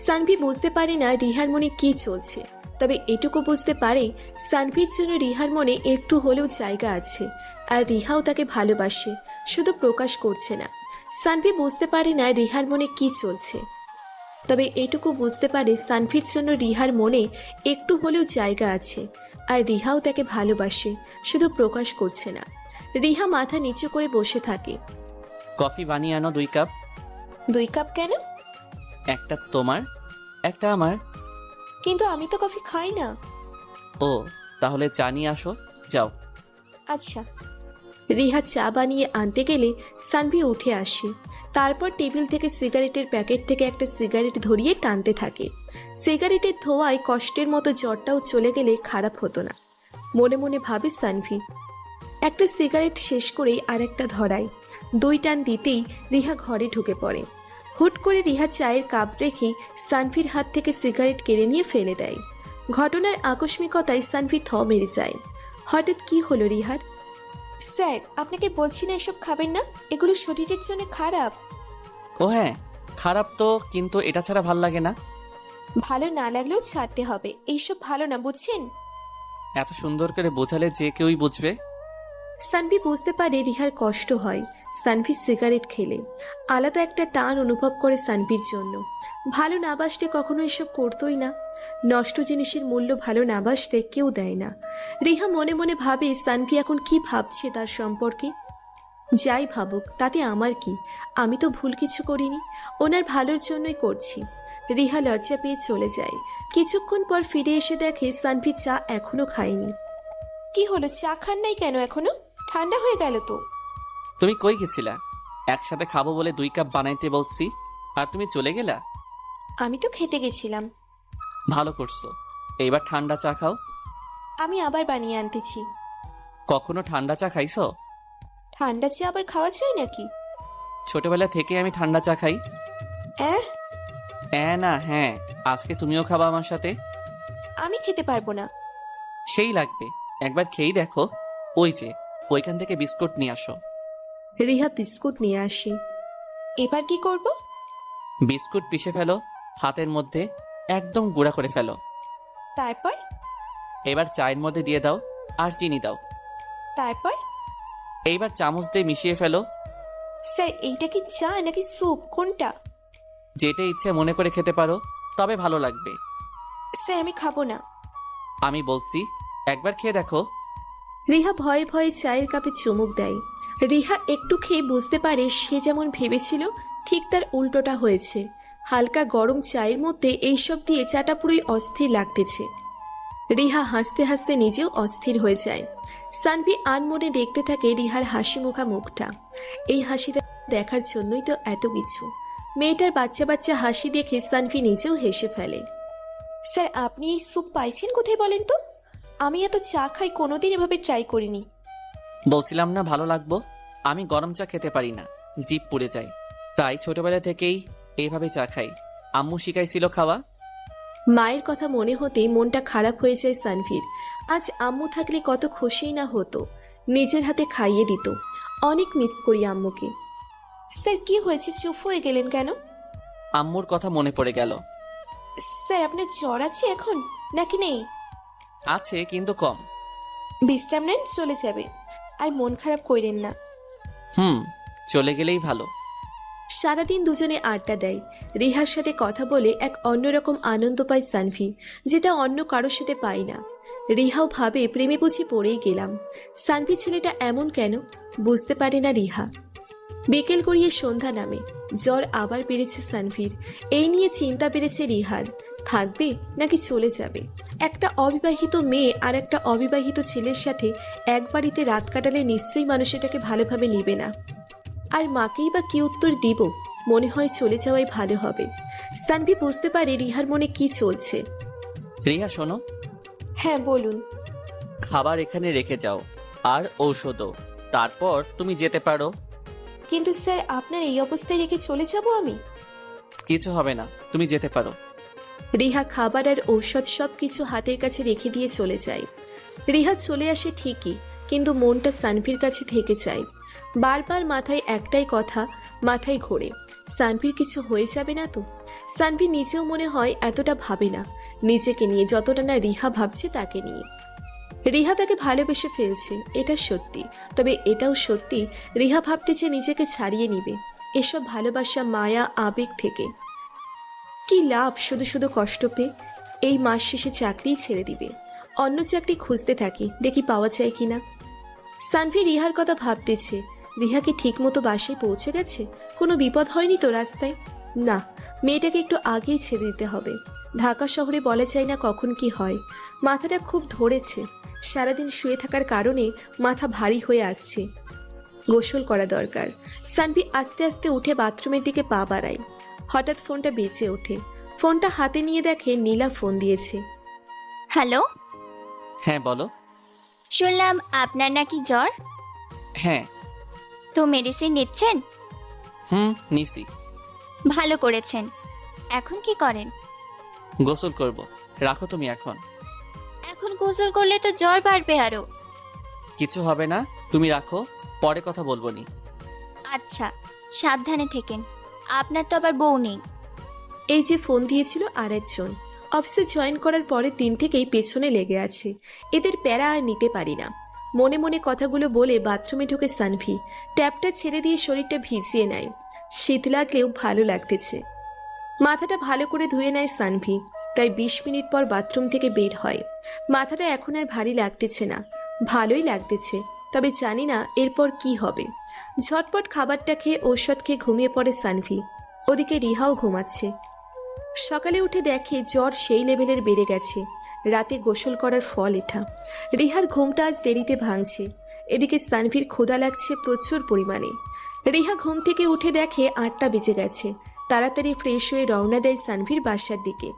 সানভি বুঝতে পারে না রিহার মনে কি চলছে, তবে এটুকু বুঝতে পারে সানভির জন্য রিহার মনে একটু হলেও জায়গা আছে, আর রিহাও তাকে ভালোবাসে, শুধু প্রকাশ করছে না। সানভি বুঝতে পারে না রিহার মনে কি চলছে, তবে এটুকু বুঝতে পারে সানভির জন্য রিহার মনে একটু হলেও জায়গা আছে, আর রিহাও তাকে ভালোবাসে, শুধু প্রকাশ করছে না। রিহা মাথা নিচু করে বসে থাকে। কফি বানিয়ে আনো 2 কাপ। 2 কাপ কেন? একটা তোমার, একটা আমার। কিন্তু আমি তো কফি খাই না। ও, তাহলে চা নিয়ে আসো, যাও। আচ্ছা। রিহা চা বানিয়ে আনতে গেলে সানভি উঠে আসে। তারপর টেবিল থেকে সিগারেটের প্যাকেট থেকে একটা সিগারেট ধরিয়ে টানতে থাকে। সিগারেটের ধোঁয়ায় কষ্টের মতো জ্বরটাও চলে গেলে খারাপ হতো না, মনে মনে ভাবে সানভি। একটা সিগারেট শেষ করেই আর একটা ধরায়। 2 টান দিতেই রিহা ঘরে ঢুকে পড়ে। হুট করে রিহা চায়ের কাপ রেখে সানভির হাত থেকে সিগারেট কেড়ে নিয়ে ফেলে দেয়। ঘটনার আকস্মিকতায় সানভি থ মেরে যায়। হঠাৎ কি হলো রিহার? স্যার, আপনাকে বলছি না এসব খাবেন না, এগুলো শরীরের জন্য খারাপ। ও হ্যাঁ, খারাপ তো, কিন্তু এটা ছাড়া ভাল লাগে না। ভালো না লাগলেও ছাড়তে হবে, এইসব ভালো না, বুঝছেন? এত সুন্দর করে বোঝালে যে কেউই বুঝবে। সানভি বুঝতে পারে রিহার কষ্ট হয় সানভি সিগারেট খেলে। আলাদা একটা টান অনুভব করে সানভির জন্য। ভালো না বাসলে কখনো এসব করতোই না। নষ্ট জিনিসের মূল্য ভালো না বাসলে কেউ দেয় না। রিহা মনে মনে ভাবে সানভি এখন কি ভাবছে তার সম্পর্কে। যাই ভাবুক, তাতে আমার কি? আমি তো ভুল কিছু করিনি, ওনার ভালোর জন্যই করছি। রিহা লজ্জা পেয়ে চলে যায়। কিছুক্ষণ পর ফিরে এসে দেখে সানভি চা এখনো খায়নি। কি হলো, চা খান নাই কেন এখনো? ঠান্ডা হয়ে গেল তো। তুমি কই গেছিলা? একসাথে খাবো বলে 2 কাপ বানাইতে বলছি, আর তুমি চলে গেলা? আমি তো খেতে গেছিলাম। ভালো করছো। এইবার ঠান্ডা চা খাও। আমি আবার বানিয়ে আনতেছি। কখনো ঠান্ডা চা খাইছো? ঠান্ডা চা আবার খাওয়া চাই নাকি? ছোটবেলা থেকে আমি ঠান্ডা চা খাই। অ্যাঁ, না হ্যাঁ, আজকে তুমিও খাবা আমার সাথে। আমি খেতে পারবো না। সেই লাগবে, একবার খেয়েই দেখো। ওই যে ওইখান থেকে বিস্কুট নিয়ে আসো। রিহা বিস্কুট নিয়ে আসে। এবার কি করব? বিস্কুট পিষে ফেলো হাতের মধ্যে, একদম গুঁড়া করে ফেলো। তারপর? এবার চায়ের মধ্যে দিয়ে দাও আর চিনি দাও। তারপর? এইবার চামচ দিয়ে মিশিয়ে ফেলো। স্যার, এইটা কি চা নাকি স্যুপ, কোনটা? যেটা ইচ্ছে মনে করে খেতে পারো, তবে ভালো লাগবে। স্যার, আমি খাবো না। আমি বলছি একবার খেয়ে দেখো। রিহা ভয়ে ভয়ে চায়ের কাপে চুমুক দেয়। রিহা একটু খেয়ে বুঝতে পারে সে যেমন ভেবেছিল ঠিক তার উল্টোটা হয়েছে। হালকা গরম চায়ের মধ্যে এইসব দিয়ে চাটা পুরোই অস্থির লাগতেছে। রিহা হাসতে হাসতে নিজেও অস্থির হয়ে যায়। সানভি আনমনে দেখতে থাকে রিহার হাসি মুখা মুখটা। এই হাসিটা দেখার জন্যই তো এত কিছু। মেয়েটার বাচ্চা বাচ্চা হাসি দেখে সানভি নিজেও হেসে ফেলে। স্যার, আপনি এই স্যুপ পাইছেন কোথায় বলেন তো? আমি এত চা খাই, কোনোদিন এভাবে ট্রাই করিনি। বলছিলাম না ভালো লাগবো। আমি গরম চা খেতে পারি না, জিভ পুড়ে যায়। তাই ছোটবেলা থেকেই এইভাবে চা খাই। আম্মু শিখাইছিল খাওয়া। মায়ের কথা মনে হতেই মনটা খারাপ হয়ে যায় সানভীর। আজ আম্মু থাকলে কত খুশিই না হতো, নিজের হাতে খাইয়ে দিত। অনেক মিস করি আম্মুকে। স্যার, কি হয়েছে, চুপ হয়ে গেলেন কেন? আম্মুর কথা মনে পড়ে গেল। স্যার, আপনার জ্বর আছে এখন নাকি নেই? আছে কিন্তু কম। বিশ্রাম নেন, চলে যাবে। আর মন খারাপ কইরেন না। চলে গেলেই ভালো। সারাদিন দুজনে আড্ডা দেয়। রিহার সাথে কথা বলে এক অন্যরকম আনন্দ পায় সানভি, যেটা অন্য কারোর সাথে পায় না। রিহাও ভাবে প্রেমে বুঝি পড়েই গেলাম। সানভি ছেলেটা এমন কেন বুঝতে পারে না রিহা। বিকেল গড়িয়ে সন্ধ্যা নামে। জ্বর আবার বেড়েছে সানভির। এই নিয়ে চিন্তা বেড়েছে রিহার। থাকবে নাকি চলে যাবে? একটা অবিবাহিত মেয়ে আর একটা অবিবাহিত ছেলের সাথে এক বাড়িতে রাত কাটালে নিশ্চয়ই মানুষ এটাকে ভালোভাবে নিবে না। আর মাকেই বা কি উত্তর দিব? মনে হয় চলে যাওয়াই ভালো হবে। সানভি বুঝতে পারে রিহার মনে কি চলছে। রিয়া শোনো, হ্যাঁ, বলুন। খাবার এখানে রেখে যাও আর ঔষধও, তারপর তুমি যেতে পারো। কিন্তু স্যার, আপনার এই অবস্থায় রেখে চলে যাব আমি? কিছু হবে না, তুমি যেতে পারো। রিহা খাবার আর ঔষধ সবকিছু হাতের কাছে রেখে দিয়ে চলে যায়। রিহা চলে আসে ঠিকই, কিন্তু মনটা সানভির কাছে থেকে যায়। বারবার মাথায় একটাই কথা মাথায় ঘোরে, সানভির কিছু হয়ে যাবে না তো? সানভি নিজেও মনে হয় এতটা ভাবে না নিজেকে নিয়ে, যতটা না রিহা ভাবছে তাকে নিয়ে। রিহা তাকে ভালোবেসে ফেলছে, এটা সত্যি। তবে এটাও সত্যি রিহা ভাবতেছে নিজেকে ছাড়িয়ে নিবে এসব ভালোবাসা, মায়া, আবেগ থেকে। কি লাভ শুধু শুধু কষ্ট পেয়ে? এই মাস শেষে চাকরিই ছেড়ে দিবে। অন্য চাকরি খুঁজতে থাকি, দেখি পাওয়া যায় কিনা। সানভি রিহার কথা ভাবতেছে। রিহা কি ঠিক মতো বাসায় পৌঁছে গেছে? কোনো বিপদ হয়নি তো রাস্তায়? না, মেয়েটাকে একটু আগেই ছেড়ে দিতে হবে। ঢাকা শহরে বলা যায় না কখন কি হয়। মাথাটা খুব ধরেছে, সারাদিন শুয়ে থাকার কারণে মাথা ভারী হয়ে আসছে। গোসল করা দরকার। সানভি আস্তে আস্তে উঠে বাথরুমের দিকে পা বাড়ায়। হঠাৎ ফোনটা বেঁচে ওঠে। ফোনটা হাতে নিয়ে দেখে নীলা ফোন দিয়েছে। হ্যালো, হ্যাঁ বলো। শুনলাম আপনার নাকি জ্বর। হ্যাঁ। তো মেডিসিন নিচ্ছেন? নিছি। ভালো করেছেন। এখন কি করেন? গোসল করব। রাখো তুমি এখন। এখন গোসল করলে তো জ্বর বাড়বে আরো। কিছু হবে না, তুমি রাখো, পরে কথা বলবো নি। আচ্ছা, সাবধানে থেকেন। আপনার তো আবার বউ নেই। এই যে ফোন দিয়েছিল আর একজন, অফিসে জয়েন করার পরের দিন থেকেই পেছনে লেগে আছে। এদের প্যারা আর নিতে পারি না। মনে মনে কথাগুলো বলে বাথরুমে ঢুকে সানভি ট্যাপটা ছেড়ে দিয়ে শরীরটা ভিজিয়ে নেয়। শীত লাগলেও ভালো লাগতেছে। মাথাটা ভালো করে ধুয়ে নেয় সানভি। প্রায় 20 মিনিট পর বাথরুম থেকে বের হয়। মাথাটা এখন আর ভারী লাগতেছে না, ভালোই লাগতেছে। তবে জানি না এরপর কি হবে। ঝটপট খাবারটা খেয়ে ঔষধ খেয়ে ঘুমিয়ে পড়ে সানভি। ওদিকে রিহাও ঘুমাচ্ছে। সকালে উঠে দেখে জ্বর সেই লেভেলের বেড়ে গেছে। রাতে গোসল করার ফল এটা। রিহার ঘুমটা আজ দেরিতে ভাঙছে। এদিকে সানভির ক্ষুধা লাগছে প্রচুর পরিমাণে। রিহা ঘুম থেকে উঠে দেখে 8টা বেজে গেছে। তাড়াতাড়ি ফ্রেশ হয়ে রওনা দেয় সানভির বাসার দিকে।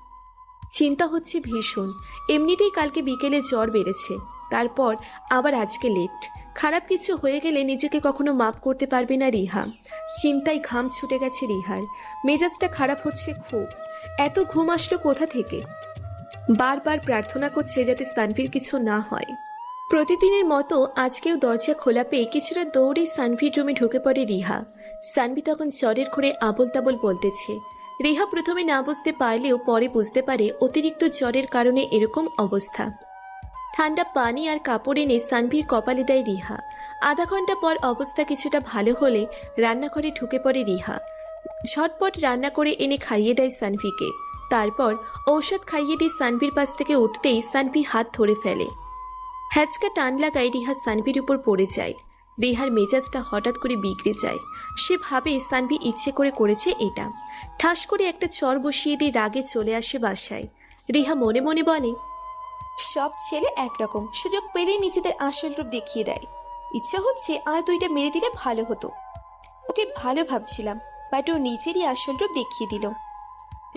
চিন্তা হচ্ছে ভীষণ। এমনিতেই কালকে বিকেলে জ্বর বেড়েছে, তারপর আবার আজকে লেট। খারাপ কিছু হয়ে গেলে নিজেকে কখনো মাপ করতে পারবে না রিহা। চিন্তায় ঘাম ছুটে গেছে রিহার, মেজাজটা খারাপ হচ্ছে খুব। এত ঘুম আসলো কোথা থেকে? বারবার প্রার্থনা করছে যাতে সানভির কিছু না হয়। প্রতিদিনের মতো আজকেও দরজা খোলা পেয়ে কিছুটা দৌড়ে সানভির রুমে ঢুকে পড়ে রিহা। সানভি তখন জ্বরের ঘোরে আবোল তাবোল বলতেছে। রিহা প্রথমে না বুঝতে পারলেও পরে বুঝতে পারে অতিরিক্ত জ্বরের কারণে এরকম অবস্থা। ঠান্ডা পানি আর কাপড় এনে সানভির কপালে দেয় রিহা। আধা ঘন্টা পর অবস্থা কিছুটা ভালো হলে রান্নাঘরে ঢুকে পড়ে রিহা। ঝটপট রান্না করে এনে খাইয়ে দেয় সানভিকে। তারপর ঔষধ খাইয়ে দিয়ে সানভির পাশ থেকে উঠতেই সানভি হাত ধরে ফেলে। হ্যাচকা টান লাগায় রিহা সানভির উপর পড়ে যায়। রিহার মেজাজটা হঠাৎ করে বিগড়ে যায়। সে ভাবে সানভি ইচ্ছে করে করেছে এটা। ঠাস করে একটা চর বসিয়ে দিয়ে রাগে চলে আসে বাসায়। রিহা মনে মনে বলে, সব ছেলে একরকম, সুযোগ পেলেই নিজেদের আসল রূপ দেখিয়ে দেয়। ইচ্ছে হচ্ছে আর দুইটা মেরে দিলে ভালো হতো। ওকে ভালো ভাবছিলাম, বাট ও নিজেরই আসল রূপ দেখিয়ে দিল।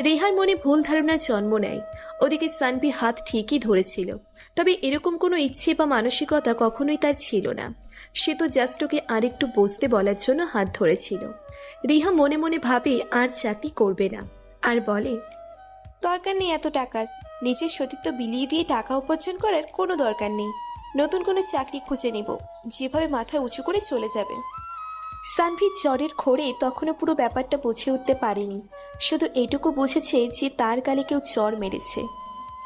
রিহার মনে ভুল ধারণার জন্ম নেয়। ওদিকে সানভি হাত ঠিকই ধরেছিল, তবে এরকম কোনো ইচ্ছে বা মানসিকতা কখনোই তার ছিল না। সে তো জাস্ট ওকে আরেকটু বসতে বলার জন্য হাত ধরেছিল। রিহা মনে মনে ভাবে আর চাকরি করবে না, আর বলে, দরকার নেই এত টাকার। নিজের সতীত্ব বিলিয়ে দিয়ে টাকা উপার্জন করার কোনো দরকার নেই। নতুন কোনো চাকরি খুঁজে নেব, যেভাবে মাথা উঁচু করে চলে যাবে। সানভি জ্বরের ঘোরে তখনও পুরো ব্যাপারটা বুঝে উঠতে পারেনি। শুধু এটুকু বুঝেছে যে তার গালে কেউ চর মেরেছে।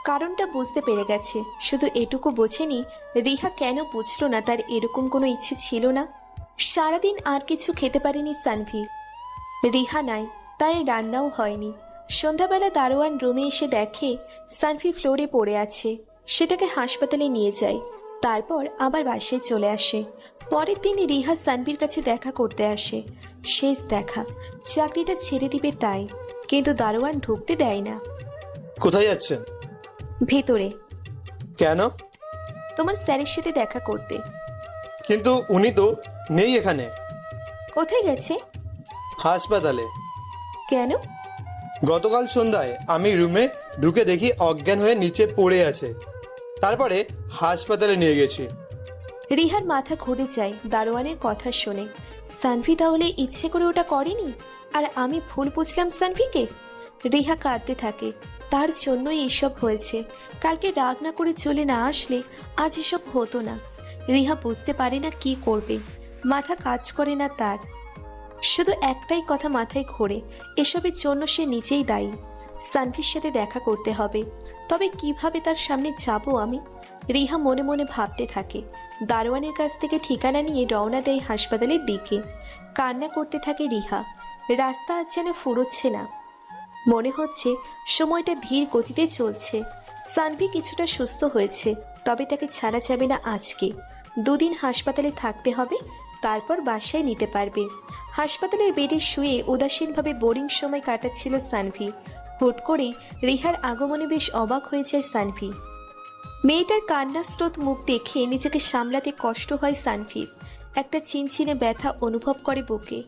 কারণটা বুঝতে পেরে গেছে, শুধু এটুকু বোঝেনি রিহা কেন বুঝলো না তার এরকম কোনো ইচ্ছে ছিল না। সারাদিন আর কিছু খেতে পারেনি সানভি। রিহা নাই, তাই রান্নাও হয়নি। সন্ধ্যাবেলা দারোয়ান রুমে এসে দেখে সানভি ফ্লোরে পড়ে আছে। সে তাকে হাসপাতালে নিয়ে যায়, তারপর আবার বাসায় চলে আসে। পরের দিন রিহা সানভির কাছে দেখা করতে আসে। শেষ দেখা, চাকরিটা ছেড়ে দিবে তাই, কিন্তু দারোয়ান ঢুকতে দেয় না। কোথায় যাচ্ছেন? ভেতরে। কেন? তোমার স্যারের সাথে দেখা করতে। কিন্তু উনি তো নেই এখানে। কোথায় গেছে? হাসপাতালে। কেন? গতকাল সন্ধ্যায় আমি রুমে ঢুকে দেখি অজ্ঞান হয়ে নিচে পড়ে আছে, তারপরে হাসপাতালে নিয়ে গেছি। রিহার মাথা ঘুরে যায় দারোয়ানের কথা শুনে। সানভি তাহলে ইচ্ছে করে ওটা করেনি, আর আমি ভুল বুঝলাম সানভিকে। রিহা কাঁদতে থাকে, তার জন্যই এসব হয়েছে। কালকে রাগ না করে চলে না আসলে আজ এসব হতো না। রিহা বুঝতে পারে না কি করবে, মাথা কাজ করে না তার। শুধু একটাই কথা মাথায় ঘোরে, এসবের জন্য সে নিজেই দায়ী। সানভির সাথে দেখা করতে হবে, তবে কিভাবে তার সামনে যাব আমি? রিহা মনে মনে ভাবতে থাকে। দারোয়ানের কাছ থেকে ঠিকানা নিয়ে রওনা দেয় হাসপাতালের দিকে। কান্না করতে থাকে রিহা। রাস্তা আজ যেন ফুরোচ্ছে না, মনে হচ্ছে সময়টা ধীর গতিতে চলছে। সানভি কিছুটা সুস্থ হয়েছে, তবে তাকে ছাড়া যাবে না আজকে। দুদিন হাসপাতালে থাকতে হবে, তারপর বাসায় নিতে পারবে। হাসপাতালের বেডে শুয়ে উদাসীনভাবে বোরিং সময় কাটাচ্ছিল সানভি। হুট করে রিহার আগমনে বেশ অবাক হয়ে যায় সানভি। মেয়েটার কান্নার স্রোত মুখ দেখে নিজেকে সামলাতে কষ্ট হয় সানভির। একটা চিনচিনে ব্যথা অনুভব করে বুকে।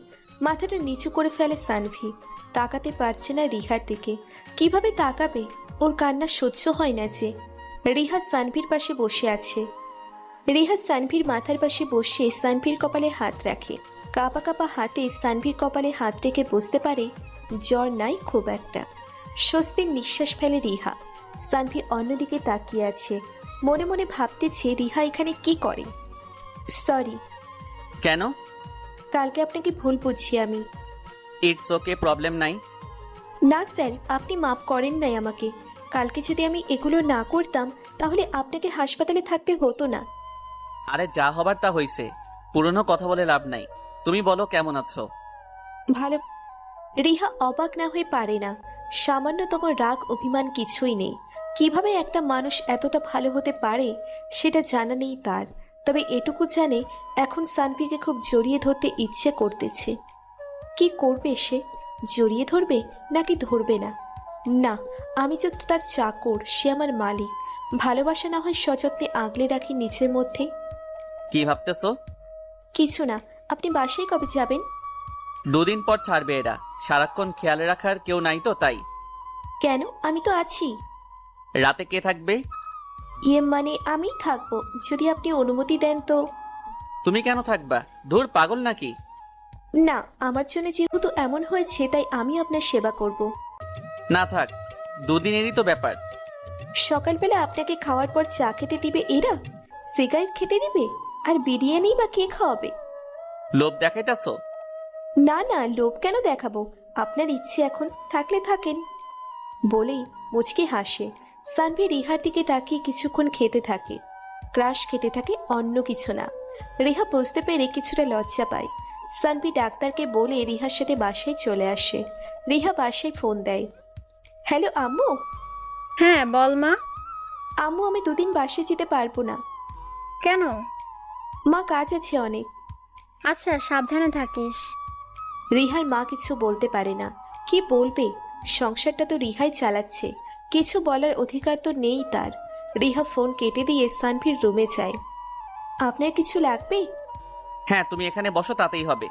মাথাটা নিচু করে ফেলে সানভি। তাকাতে পারছে না রিহার দিকে। কিভাবে তাকাবে? ওর কান্না সহ্য হয় না যে। রিহা সানভির পাশে বসে আছে। রিহা সানভির মাথার পাশে বসে সানভির কপালে হাত রাখে। কাঁপা কাঁপা হাতে সানভির কপালে হাত রেখে বুঝতে পারে জ্বর নাই খুব একটা। স্বস্তির নিঃশ্বাস ফেলে রিহা। সানভি অন্যদিকে তাকিয়ে আছে, মনে মনে ভাবতেছে রিহা এখানে কি করে। সরি। কেন? কালকে আপনাকে ভুল বুঝছি আমি। ইটস ওকে, প্রবলেম নাই। না স্যার, আপনি মাফ করেন নাই আমাকে। কালকে যদি আমি এগুলো না করতাম তাহলে আপনাকে হাসপাতালে থাকতে হতো না। আরে যা হবার তা হইছে, পুরনো কথা বলে লাভ নাই। তুমি বলো কেমন আছো? ভালো। রিহা অবাক না হয়ে পারে না। সামান্যতম রাগ অভিমান কিছুই নেই। কিভাবে একটা মানুষ এতটা ভালো হতে পারে সেটা জানা নেই তার, তবে এটুকু জানে এখন সানভিকে খুব জড়িয়ে ধরতে ইচ্ছে করতেছে। কি করবে সে? জড়িয়ে ধরবে নাকি ধরবে না? না, আমি জাস্ট তার চাকর, সে আমার মালিক। ভালোবাসা না হয় সযত্নে আগলে রাখি নিজের মধ্যে। কি ভাবতেছো? কিছু না। আপনি বাসায় কবে যাবেন? 2 দিন পর ছাড়বে এরা। সারাক্ষণ খেয়াল রাখার কেউ নাই তো তাই। কেন, আমি তো আছি। রাতে কে থাকবে? মানে আমি থাকবো, যদি আপনি অনুমতি দেন তো। তুমি কেন থাকবা? ধুর, পাগল নাকি? না, আমার জন্য যেহেতু এমন হয়েছে তাই আমি আপনার সেবা করব। না থাক, 2 দিনেরই তো ব্যাপার। সকালবেলা আপনাকে খাওয়ার পর চা খেতে দিবে এরা, সিগারেট খেতে দিবে, আর বিরিয়ানি বা কে খাওয়াবে? লোভ দেখাইতাছো? না না, লোভ কেন দেখাবো, আপনার ইচ্ছে এখন, থাকলে থাকেন। বলেই মুচকি হাসে। সানভি রিহার দিকে তাকিয়ে কিছুক্ষণ খেতে থাকে, ক্রাশ খেতে থাকে, অন্য কিছু না। রিহা বুঝতে পেরে কিছুটা লজ্জা পায়। সানভি ডাক্তারকে বলে রিহার সাথে বাসায় চলে আসে। রিহা বাসায় ফোন দেয়। হ্যালো আম্মু। হ্যাঁ বল মা। আম্মু, আমি 2 দিন বাসায় যেতে পারবো না। কেন? মা, কাজ আছে অনেক। আচ্ছা, সাবধানে থাকিস। রিহার মা কিছু বলতে পারে না, কি বলবে? সংসারটা তো রিহাই চালাচ্ছে, কিছু বলার অধিকার তো নেই তার। রিহা ফোন কেটে দিয়ে সানভির রুমে যায়। আপনার কিছু লাগবে? হ্যাঁ, তুমি এখানে বসো, তাতেই হবে।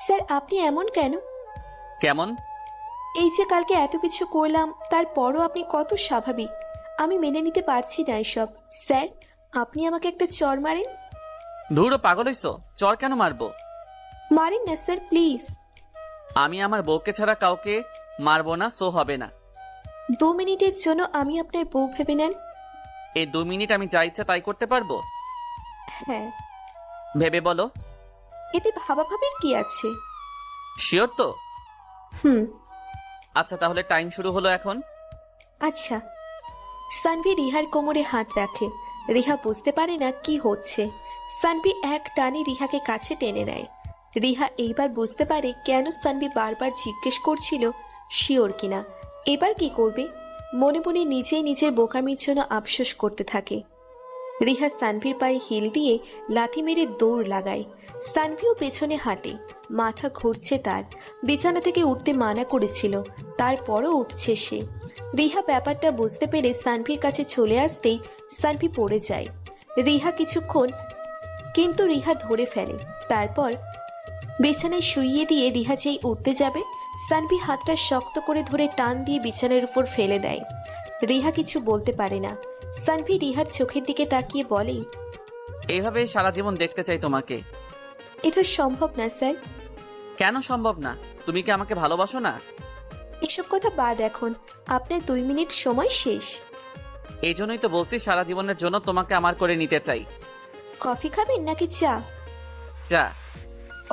স্যার, আপনি এমন কেন? কেমন? এই যে কালকে এত কিছু করলাম, তারপরও আপনি কত স্বাভাবিক। আমি মেনে নিতে পারছি না এসব। স্যার, আপনি আমাকে একটা চড় মারেন। ধুর, পাগল হইছো? চর কেন মারবো? মারেন না স্যার, প্লিজ। আমি আমার বউকে ছাড়া কাউকে মারবো না, সো হবে না। 2 মিনিটের জন্য আমি আপনার বউ ভেবে নেন। এই 2 মিনিট আমি যা ইচ্ছা তাই করতে পারবো? হ্যাঁ। ভেবে বলো। এতে ভাবাভাবির কি আছে? শিওর তো? হুম। আচ্ছা, তাহলে টাইম শুরু হলো এখন। আচ্ছা। সানভি রিহার কোমরে হাত রাখে। রিহা বুঝতে পারে না কি হচ্ছে। সানভি এক টানে রিহাকে কাছে টেনে নেয়। রিহা এইবার বুঝতে পারে কেন সানভি বারবার জিজ্ঞেস করছিল শিওর কিনা। এবার কি করবে? মনে মনে নিজেই নিজের বোকামির জন্য আফসোস করতে থাকে। রিহা সানভির পায়ে হিল দিয়ে লাথি মেরে দৌড় লাগায়। সানভিও পেছনে হাঁটে। মাথা ঘুরছে তার। বিছানা থেকে উঠতে মানা করেছিল, তারপরও উঠছে সে। রিহা ব্যাপারটা বুঝতে পেরে সানভির কাছে চলে আসতেই সানভি পড়ে যায়। রিহা কিছুক্ষণ, কিন্তু রিহা ধরে ফেলে। তারপর বিছানায় শুইয়ে দিয়ে রিহা যেই উঠতে যাবে, সানভি হাতটা শক্ত করে ধরে টান দিয়ে বিছানার উপর ফেলে দেয়। রিহা কিছু বলতে পারে না। সানভি রিহার চোখের দিকে তাকিয়ে বলে, এইভাবে সারা জীবন দেখতে চাই তোমাকে। এটা সম্ভব না স্যার। কেন সম্ভব না? তুমি কি আমাকে ভালোবাসো না? এসব কথা বাদ এখন, আপনার 2 মিনিট সময় শেষ। এই জন্যই তো বলছি সারা জীবনের জন্য তোমাকে আমার করে নিতে চাই। কফি খাবেন নাকি চা? চা।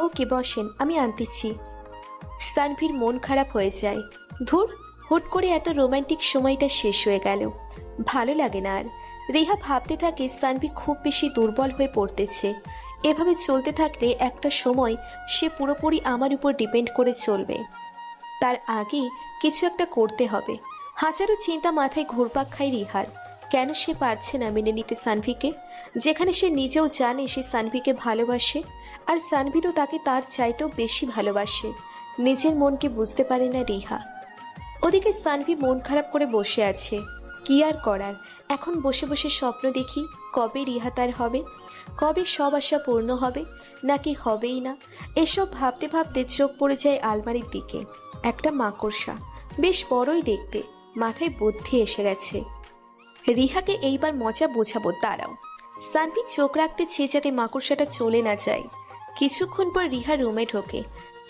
ওকে, বসেন, আমি আনতেছি। সানভির মন খারাপ হয়ে যায়। ধুর, হুট করে এত রোমান্টিক সময়টা শেষ হয়ে গেল, ভালো লাগে না আর। রিহা ভাবতে থাকে সানভি খুব বেশি দুর্বল হয়ে পড়তেছে। এভাবে চলতে থাকলে একটা সময় সে পুরোপুরি আমার উপর ডিপেন্ড করে চলবে। তার আগে কিছু একটা করতে হবে। হাজারো চিন্তা মাথায় ঘুরপাক খায় রিহার। কেন সে পারছে না মেনে নিতে সানভিকে, যেখানে সে নিজেও জানে সে সানভিকে ভালোবাসে, আর সানভি তো তাকে তার চাইতেও বেশি ভালোবাসে। নিজের মনকে বুঝতে পারে না রিহা। ওদিকে সানভি মন খারাপ করে বসে আছে। কি আর করার, এখন বসে বসে স্বপ্ন দেখি কবে রিহা তার হবে, কবে সব আশা পূর্ণ হবে, নাকি হবেই না। এসব ভাবতে ভাবতে চোখ পড়ে যায় আলমারির দিকে। একটা মাকড়সা, বেশ বড়ই দেখতে, মাথায় বুদ্ধি এসে গেছে। রিহাকে এইবার মজা বোঝাবো, দাঁড়াও। সানভি চোখ রাখতে চেয়ে যাতে মাকড়সাটা চলে না যায়। কিছুক্ষণ পর রিহা রুমে ঢোকে,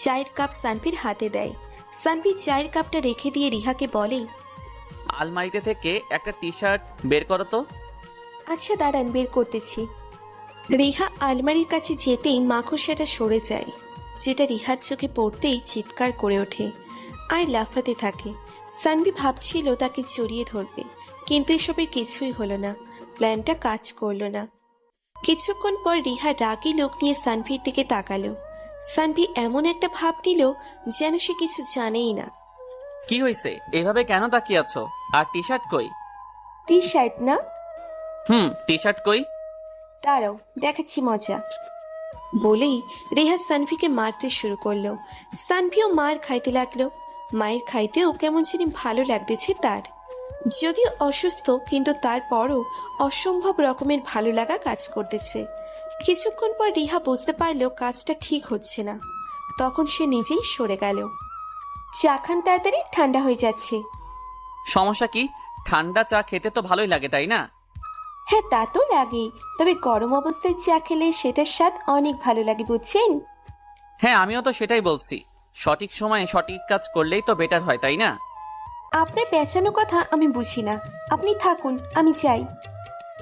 চায়ের কাপ সানভির হাতে দেয়। সানভি চায়ের কাপটা রেখে দিয়ে রিহাকে বলে, আলমারিতে থেকে একটা টি শার্ট বের করো তো। আচ্ছা দাঁড়ান, বের করতেছি। রিহা আলমারির কাছে যেতেই মাকড়সাটা সরে যায়, যেটা রিহার চোখে পড়তেই চিৎকার করে ওঠে আর লাফাতে থাকে। সানভি ভাবছিল তাকে জড়িয়ে ধরবে, কিন্তু এসবের কিছুই হলো না, প্ল্যানটা কাজ করলো না। কিছুক্ষণ পর রিহা রাগী লোক নিয়ে সানভির দিকে তাকালো। সানভি এমন একটা ভাব নিল যেন সে কিছু জানেই না। কি হয়েছে? এভাবে কেন তাকিয়ে আছো? আর টি শার্ট কই? টি শার্ট না? টি শার্ট কই? দাঁড়াও, দেখাচ্ছি মজা। বলেই রেহা সানভিকে মারতে শুরু করলো। সানভিও মার খাইতে লাগলো। মায়ের খাইতেও কেমন জানি ভালো লাগতেছে তার। যদিও অসুস্থ, কিন্তু তারপরও অসম্ভব রকমের ভালো লাগা কাজ করতেছে। কিছুক্ষণ পর রিহা বুঝতে পারলো কাজটা ঠিক হচ্ছে না। তখন সে নিজেই সরে গেল। চা খান তাড়াতাড়ি, ঠান্ডা হয়ে যাচ্ছে। সমস্যা কি? ঠান্ডা চা খেতে তো ভালোই লাগে, তাই না? হ্যাঁ, তা তো লাগেই, তবে গরম অবস্থায় চা খেলে সেটার স্বাদ অনেক ভালো লাগে, বুঝছেন? হ্যাঁ, আমিও তো সেটাই বলছি। সঠিক সময়ে সঠিক কাজ করলেই তো বেটার হয়, তাই না? আপনার পেঁচানো কথা আমি বুঝি না। আপনি থাকুন, আমি যাই।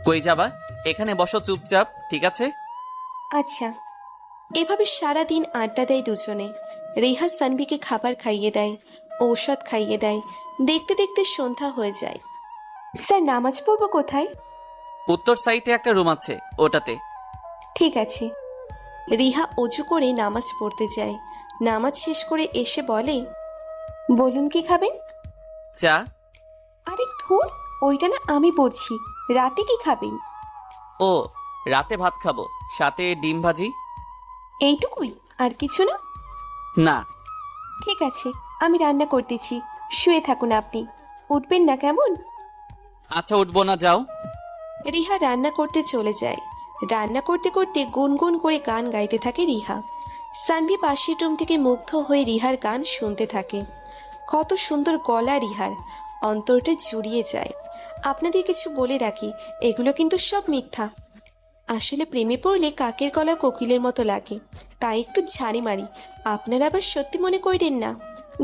কই যাবা? এখানে বসো চুপচাপ, ঠিক আছে? আচ্ছা। এভাবে সারাদিন আড্ডা দেয় দুজনে। রেহা সানভিকে খাবার খাইয়ে দেয়, ঔষধ খাইয়ে দেয়। দেখতে দেখতে সন্ধ্যা হয়ে যায়। স্যার, নামাজ পড়বো কোথায়? উত্তর সাইডে একটা রুম আছে, ওটাতে। ঠিক আছে। রিহা অজু করে নামাজ পড়তে যায়। নামাজ শেষ করে এসে বলে, বলুন কি খাবেন? চা। আরে ধুর, ওইটা না আমি বলছি, রাতে কি খাবেন? ও, রাতে ভাত খাবো, সাথে ডিম ভাজি। এইটুকুই, আর কিছু না? না। ঠিক আছে, আমি রান্না করতেছি, শুয়ে থাকুন আপনি, উঠবেন না কেমন? আচ্ছা, উঠবো না, যাও। রিহা রান্না করতে চলে যায়। রান্না করতে করতে গুনগুন করে গান গাইতে থাকে রিহা। সানভি পাশের রুম থেকে মুগ্ধ হয়ে রিহার গান শুনতে থাকে। কত সুন্দর গলা রিহার, অন্তরটা জুড়িয়ে যায়। আপনাদের কিছু বলে রাখি, এগুলো কিন্তু সব মিথ্যা। আসলে প্রেমে পড়লে কাকের গলা কোকিলের মতো লাগে, তাই একটু ঝাড়ি মারি, আপনারা আবার সত্যি মনে করেন না।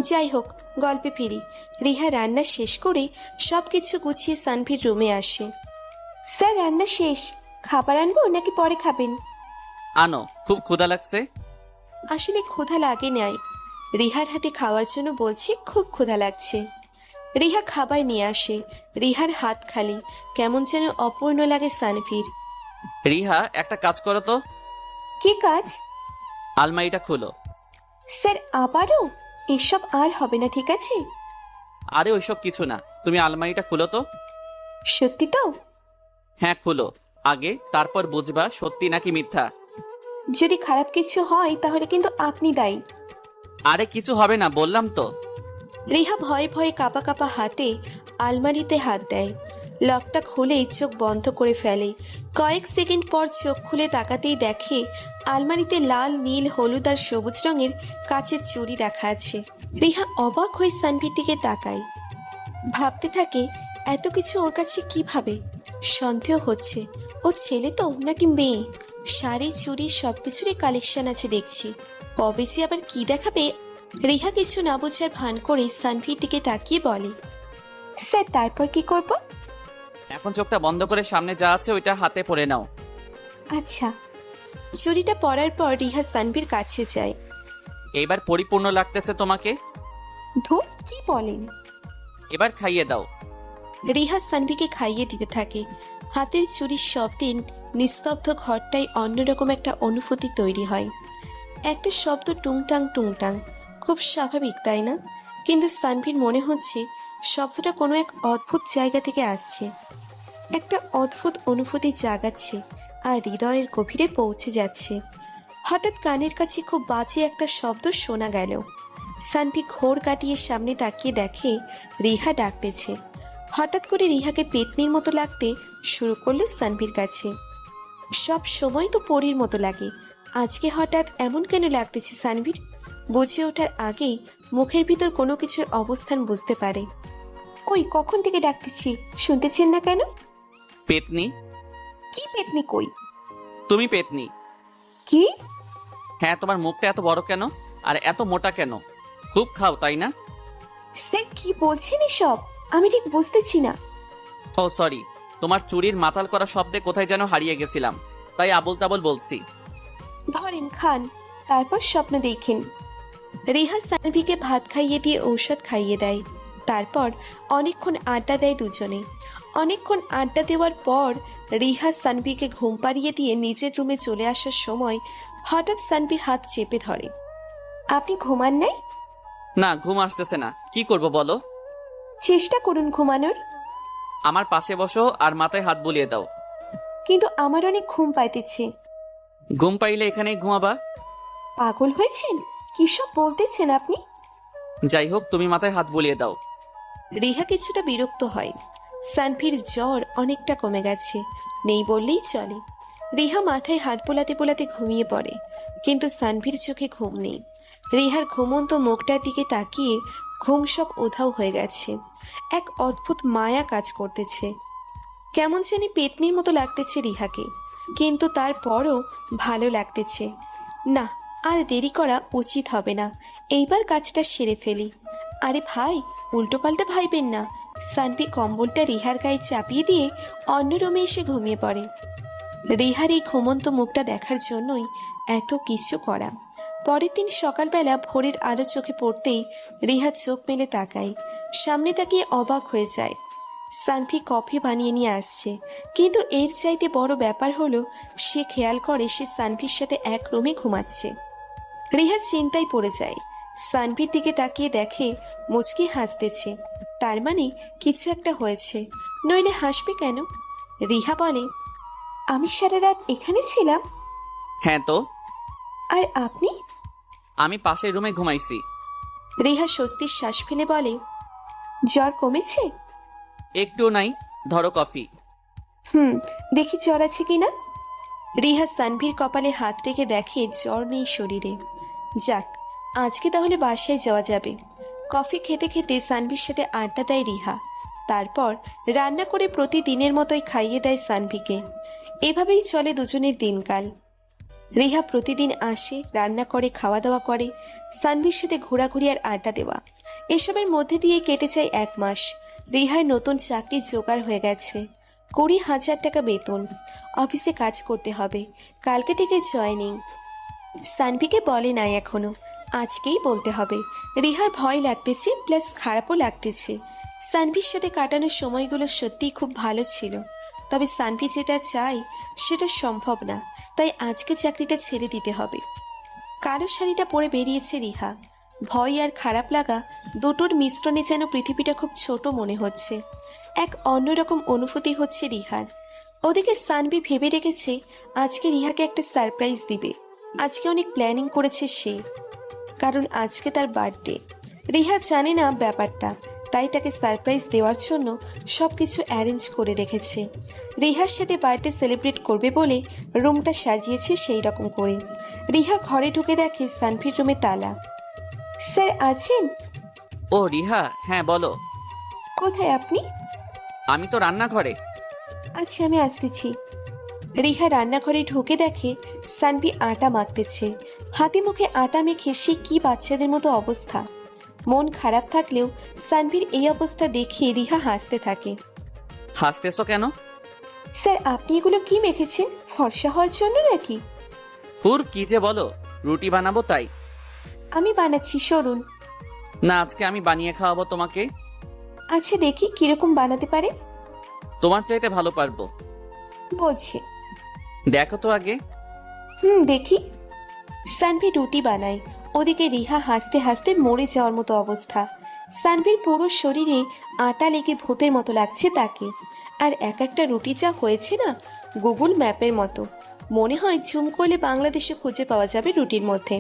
যাই হোক, গল্পে ফিরি। রিহা রান্না শেষ করে সব কিছু গুছিয়ে সানভির রুমে আসে। স্যার, রান্না শেষ, খাবার আনবো নাকি পরে খাবেন? আনো, খুব ক্ষুধা লাগছে। আসলে ক্ষুধা লাগে নাই, রিহার হাতে খাওয়ার জন্য বলছি, খুব ক্ষুধা লাগছে। রিহা খাবার নিয়ে আসে। রিহার হাত খালি, কেমন যেন অপূর্ণ লাগে সানভির। রিহা, একটা কাজ করো তো। কি কাজ? আলমারিটা খুলো। স্যার, আবারও? এসব আর হবে না, ঠিক আছে? আরে ওইসব কিছু না, তুমি আলমারিটা খুলো তো। সত্যি তো? হ্যাঁ, খুলো আগে, তারপর বুঝবা সত্যি নাকি মিথ্যা। যদি খারাপ কিছু হয় তাহলে কিন্তু আপনি দায়ী। আরে কিছু হবে না, বললাম তো। রিহা ভয়ে ভয়ে কাঁপা কাঁপা হাতে আলমারিতে হাত দেয়। লকটা খুলেই চোখ বন্ধ করে ফেলে। কয়েক সেকেন্ড পর চোখ খুলে তাকাতেই দেখে আলমারিতে লাল, নীল, হলুদ আর সবুজ রঙের কাচের চুড়ি রাখা আছে। রিহা অবাক হয়ে সানভির দিকে তাকায়। ভাবতে থাকে, এত কিছু ওর কাছে কিভাবে? সন্দেহ হচ্ছে, ও ছেলে তো নাকি মেয়ে? শাড়ি, চুড়ি সবকিছুরই কালেকশন আছে দেখছি। কবে যে আবার কি দেখাবে? রিহা কিছু না বোঝার ভান করে সানভির দিকে তাকিয়ে বলে, স্যার, তারপর কি করব? এখন চোখটা বন্ধ করে সামনে যা আছে ওইটা হাতে পরে নাও। আচ্ছা। চুড়িটা পরার পর রিহা সানভির কাছে যায়। এইবার পরিপূর্ণ লাগতেছে তোমাকে। ধুর, কি বলেন? এবার খাইয়ে দাও। রিহা সানভিকে খাইয়ে দিতে থাকে। হাতের চুরির শব্দে নিস্তব্ধ ঘরটায় অন্যরকম একটা অনুভূতি তৈরি হয়। একটা শব্দ, টুংটাং টুংটাং, খুব স্বাভাবিক, তাই না? কিন্তু সানভির মনে হচ্ছে শব্দটা কোনো এক অদ্ভুত জায়গা থেকে আসছে। একটা অদ্ভুত অনুভূতি জাগাচ্ছে আর হৃদয়ের গভীরে পৌঁছে যাচ্ছে। হঠাৎ কানের কাছে খুব বাজে একটা শব্দ শোনা গেল। সানভি ঘোর কাটিয়ে সামনে তাকিয়ে দেখে রিহা ডাকতেছে। হঠাৎ করে রিহাকে পেতনির মতো লাগতে শুরু করলো সানভির কাছে। সব সময় তো পরীর মতো লাগে, আজকে হঠাৎ এমন কেন লাগতেছে সানভির? বুঝে ওঠার আগেই মুখের ভিতর কোনো কিছুর অবস্থান বুঝতে পারে। ওই কখন থেকে ডাকতেছি, শুনতেছেন না কেন? পেতনি? কি পেতনি? কই? তুমি পেতনি। কি? হ্যাঁ, তোমার মুখটা এত বড় কেন আর এত মোটা কেন? খুব খাও, তাই না? স্যার, কি বলছেন এসব? আমি ঠিক বুঝতেছি না। ও সরি, তোমার চুরির মাতাল করা শব্দে কোথায় যেন হারিয়ে গেছিলাম, তাই আবল তাবল বলছি। ধরেন, খান, তারপর স্বপ্ন দেখেন। রিহা সানভিকে ভাত খাইয়ে দিয়ে ঔষধ খাইয়ে দেয়। তারপর অনেকক্ষণ আড্ডা দেয় দুজনে। অনেকক্ষণ আড্ডা দেওয়ার পর রিহা সানভিকে ঘুম পাড়িয়ে দিয়ে নিজের রুমে চলে আসার সময় হঠাৎ সানভি হাত চেপে ধরে। আপনি ঘুমান নাই? না, ঘুম আসতেছে না, কি করব বলো? চেষ্টা করুন ঘুমানোর। আমার পাশে বসো আর মাথায় হাত বুলিয়ে দাও। কিন্তু আমার অনেক ঘুম পাইতেছে। ঘুম পাইলে এখানেই ঘুমাবা। পাগল হয়েছেন? কি সব বলতেছেন আপনি? যাই হোক, তুমি মাথায় হাত বুলিয়ে দাও। রিহা কিছুটা বিরক্ত হয়। সানভির জ্বর অনেকটা কমে গেছে, নেই বললেই চলে। রিহা মাথায় হাত বোলাতে বোলাতে ঘুমিয়ে পড়ে, কিন্তু সানভির চোখে ঘুম নেই। রিহার ঘুমন্ত মুখটার দিকে তাকিয়ে ঘুম সব উধাও হয়ে গেছে। এক অদ্ভুত মায়া কাজ করতেছে। কেমন জানি পেতনির মতো লাগতেছে রিহাকে, কিন্তু তারপরও ভালো লাগতেছে। না, আর দেরি করা উচিত হবে না, এইবার কাজটা সেরে ফেলি। আরে ভাই, উল্টোপাল্টা ভাইবেন না। সানভি কম্বলটা রিহার গায়ে চাপিয়ে দিয়ে অন্য রুমে এসে ঘুমিয়ে পড়ে। রিহার এই ঘুমন্ত মুখটা দেখার জন্যই এত কিছু করা। পরের দিন সকালবেলা ভোরের আলো চোখে পড়তেই রিহা চোখ মেলে তাকায়। সামনে তাকিয়ে অবাক হয়ে যায়। সানভি কফি বানিয়ে নিয়ে আসছে, কিন্তু এর চাইতে বড় ব্যাপার হলো সে খেয়াল করে সে সানভির সাথে এক রুমে ঘুমাচ্ছে। রিহা চিন্তায় পড়ে যায়। সানভির দিকে তাকিয়ে দেখে মুচকি হাসতেছে। তার মানে কিছু একটা হয়েছে, নইলে হাসবে কেন? রিহা বলে, আমি সারা রাত এখানে ছিলাম। হ্যাঁ তো, আর আপনি? আমি পাশের রুমে ঘুমাইছি। রিহা স্বস্তির শ্বাস ফেলে বলে, জ্বর কমেছে? একটু নাই, ধরো কফি। দেখি জ্বর আছে কিনা। রিহা সানভির কপালে হাত রেখে দেখে জ্বর নেই শরীরে। যাক, আজকে তাহলে বাসায় যাওয়া যাবে। কফি খেতে খেতে সানভির সাথে আড্ডা দেয় রিহা। তারপর রান্না করে প্রতিদিনের মতোই খাইয়ে দেয় সানভিকে। এভাবেই চলে দুজনের দিনকাল। রিহা প্রতিদিন আসে, রান্না করে, খাওয়া দাওয়া করে, সানভির সাথে ঘোরাঘুরি আর আড্ডা দেওয়া। এসবের মধ্যে দিয়ে কেটে যায় 1 মাস। রিহার নতুন চাকরি জোগাড় হয়ে গেছে। 20,000 টাকা বেতন। অফিসে কাজ করতে হবে। কালকে থেকে জয়েনিং। সানভিকে বলে নাই এখনো, আজকেই বলতে হবে। রিহার ভয় লাগতেছে, প্লাস খারাপও লাগতেছে। সানভির সাথে কাটানোর সময়গুলো সত্যিই খুব ভালো ছিল, তবে সানভি যেটা চায় সেটা সম্ভব না। তাই আজকে চাকরিটা ছেড়ে দিতে হবে। কালো শাড়িটা পরে বেরিয়েছে রিহা। ভয় আর খারাপ লাগা দুটোর মিশ্রণে যেন পৃথিবীটা খুব ছোট মনে হচ্ছে। এক অন্যরকম অনুভূতি হচ্ছে রিহার। ওদিকে সানভি ভেবে রেখেছে আজকে রিহাকে একটা সারপ্রাইজ দিবে। আজকে অনেক প্ল্যানিং করেছে সে, কারণ আজকে তার বার্থডে। রিহা জানে না ব্যাপারটা, তাই তাকে সারপ্রাইজ দেওয়ার জন্য সব কিছু অ্যারেঞ্জ করে রেখেছে। রিহার সাথে বার্থডে সেলিব্রেট করবে বলে রুমটা সাজিয়েছে সেই রকম করে। রিহা ঘরে ঢুকে দেখে সানভির রুমে তালা। স্যার আছেন? ও রিহা, হ্যাঁ বলো। কোথায় আপনি? আমি তো রান্নাঘরে। আচ্ছা, আমি আসতেছি। রিহা রান্নাঘরে ঢুকে দেখে সানভি আটা মাখতেছে। হাতে মুখে আটা মেখে সে কি বাচ্চাদের মতো অবস্থা। মন খারাপ থাকলেও সানভির এই অবস্থা দেখে রিহা হাসতে থাকে। হাসতেছো কেন? স্যার, আপনি এগুলো কি মেখেছেন? ফর্সা হওয়ার জন্য নাকি? হুর, কি যে বলো, রুটি বানাবো তাই। আমি বানাচ্ছি, সরুন। না, আজকে আমি বানিয়ে খাওয়াবো তোমাকে। আচ্ছা, দেখি কিরকম বানাতে পারে। তোমার চাইতে ভালো পারবো। বলছে, দেখো তো আগে। দেখি। সানভি রুটি বানায়। ওদিকে রিহা হাসতে হাসতে মরে যাওয়ার মতো অবস্থা। সানভির পুরো শরীরে আটা লেগে ভূতের মতো লাগছে তাকে। আর এক একটা রুটি যা হয়েছে না, গুগল ম্যাপের মতো। মনে হয় জুম করলে বাংলাদেশে খুঁজে পাওয়া যাবে রুটির মধ্যে।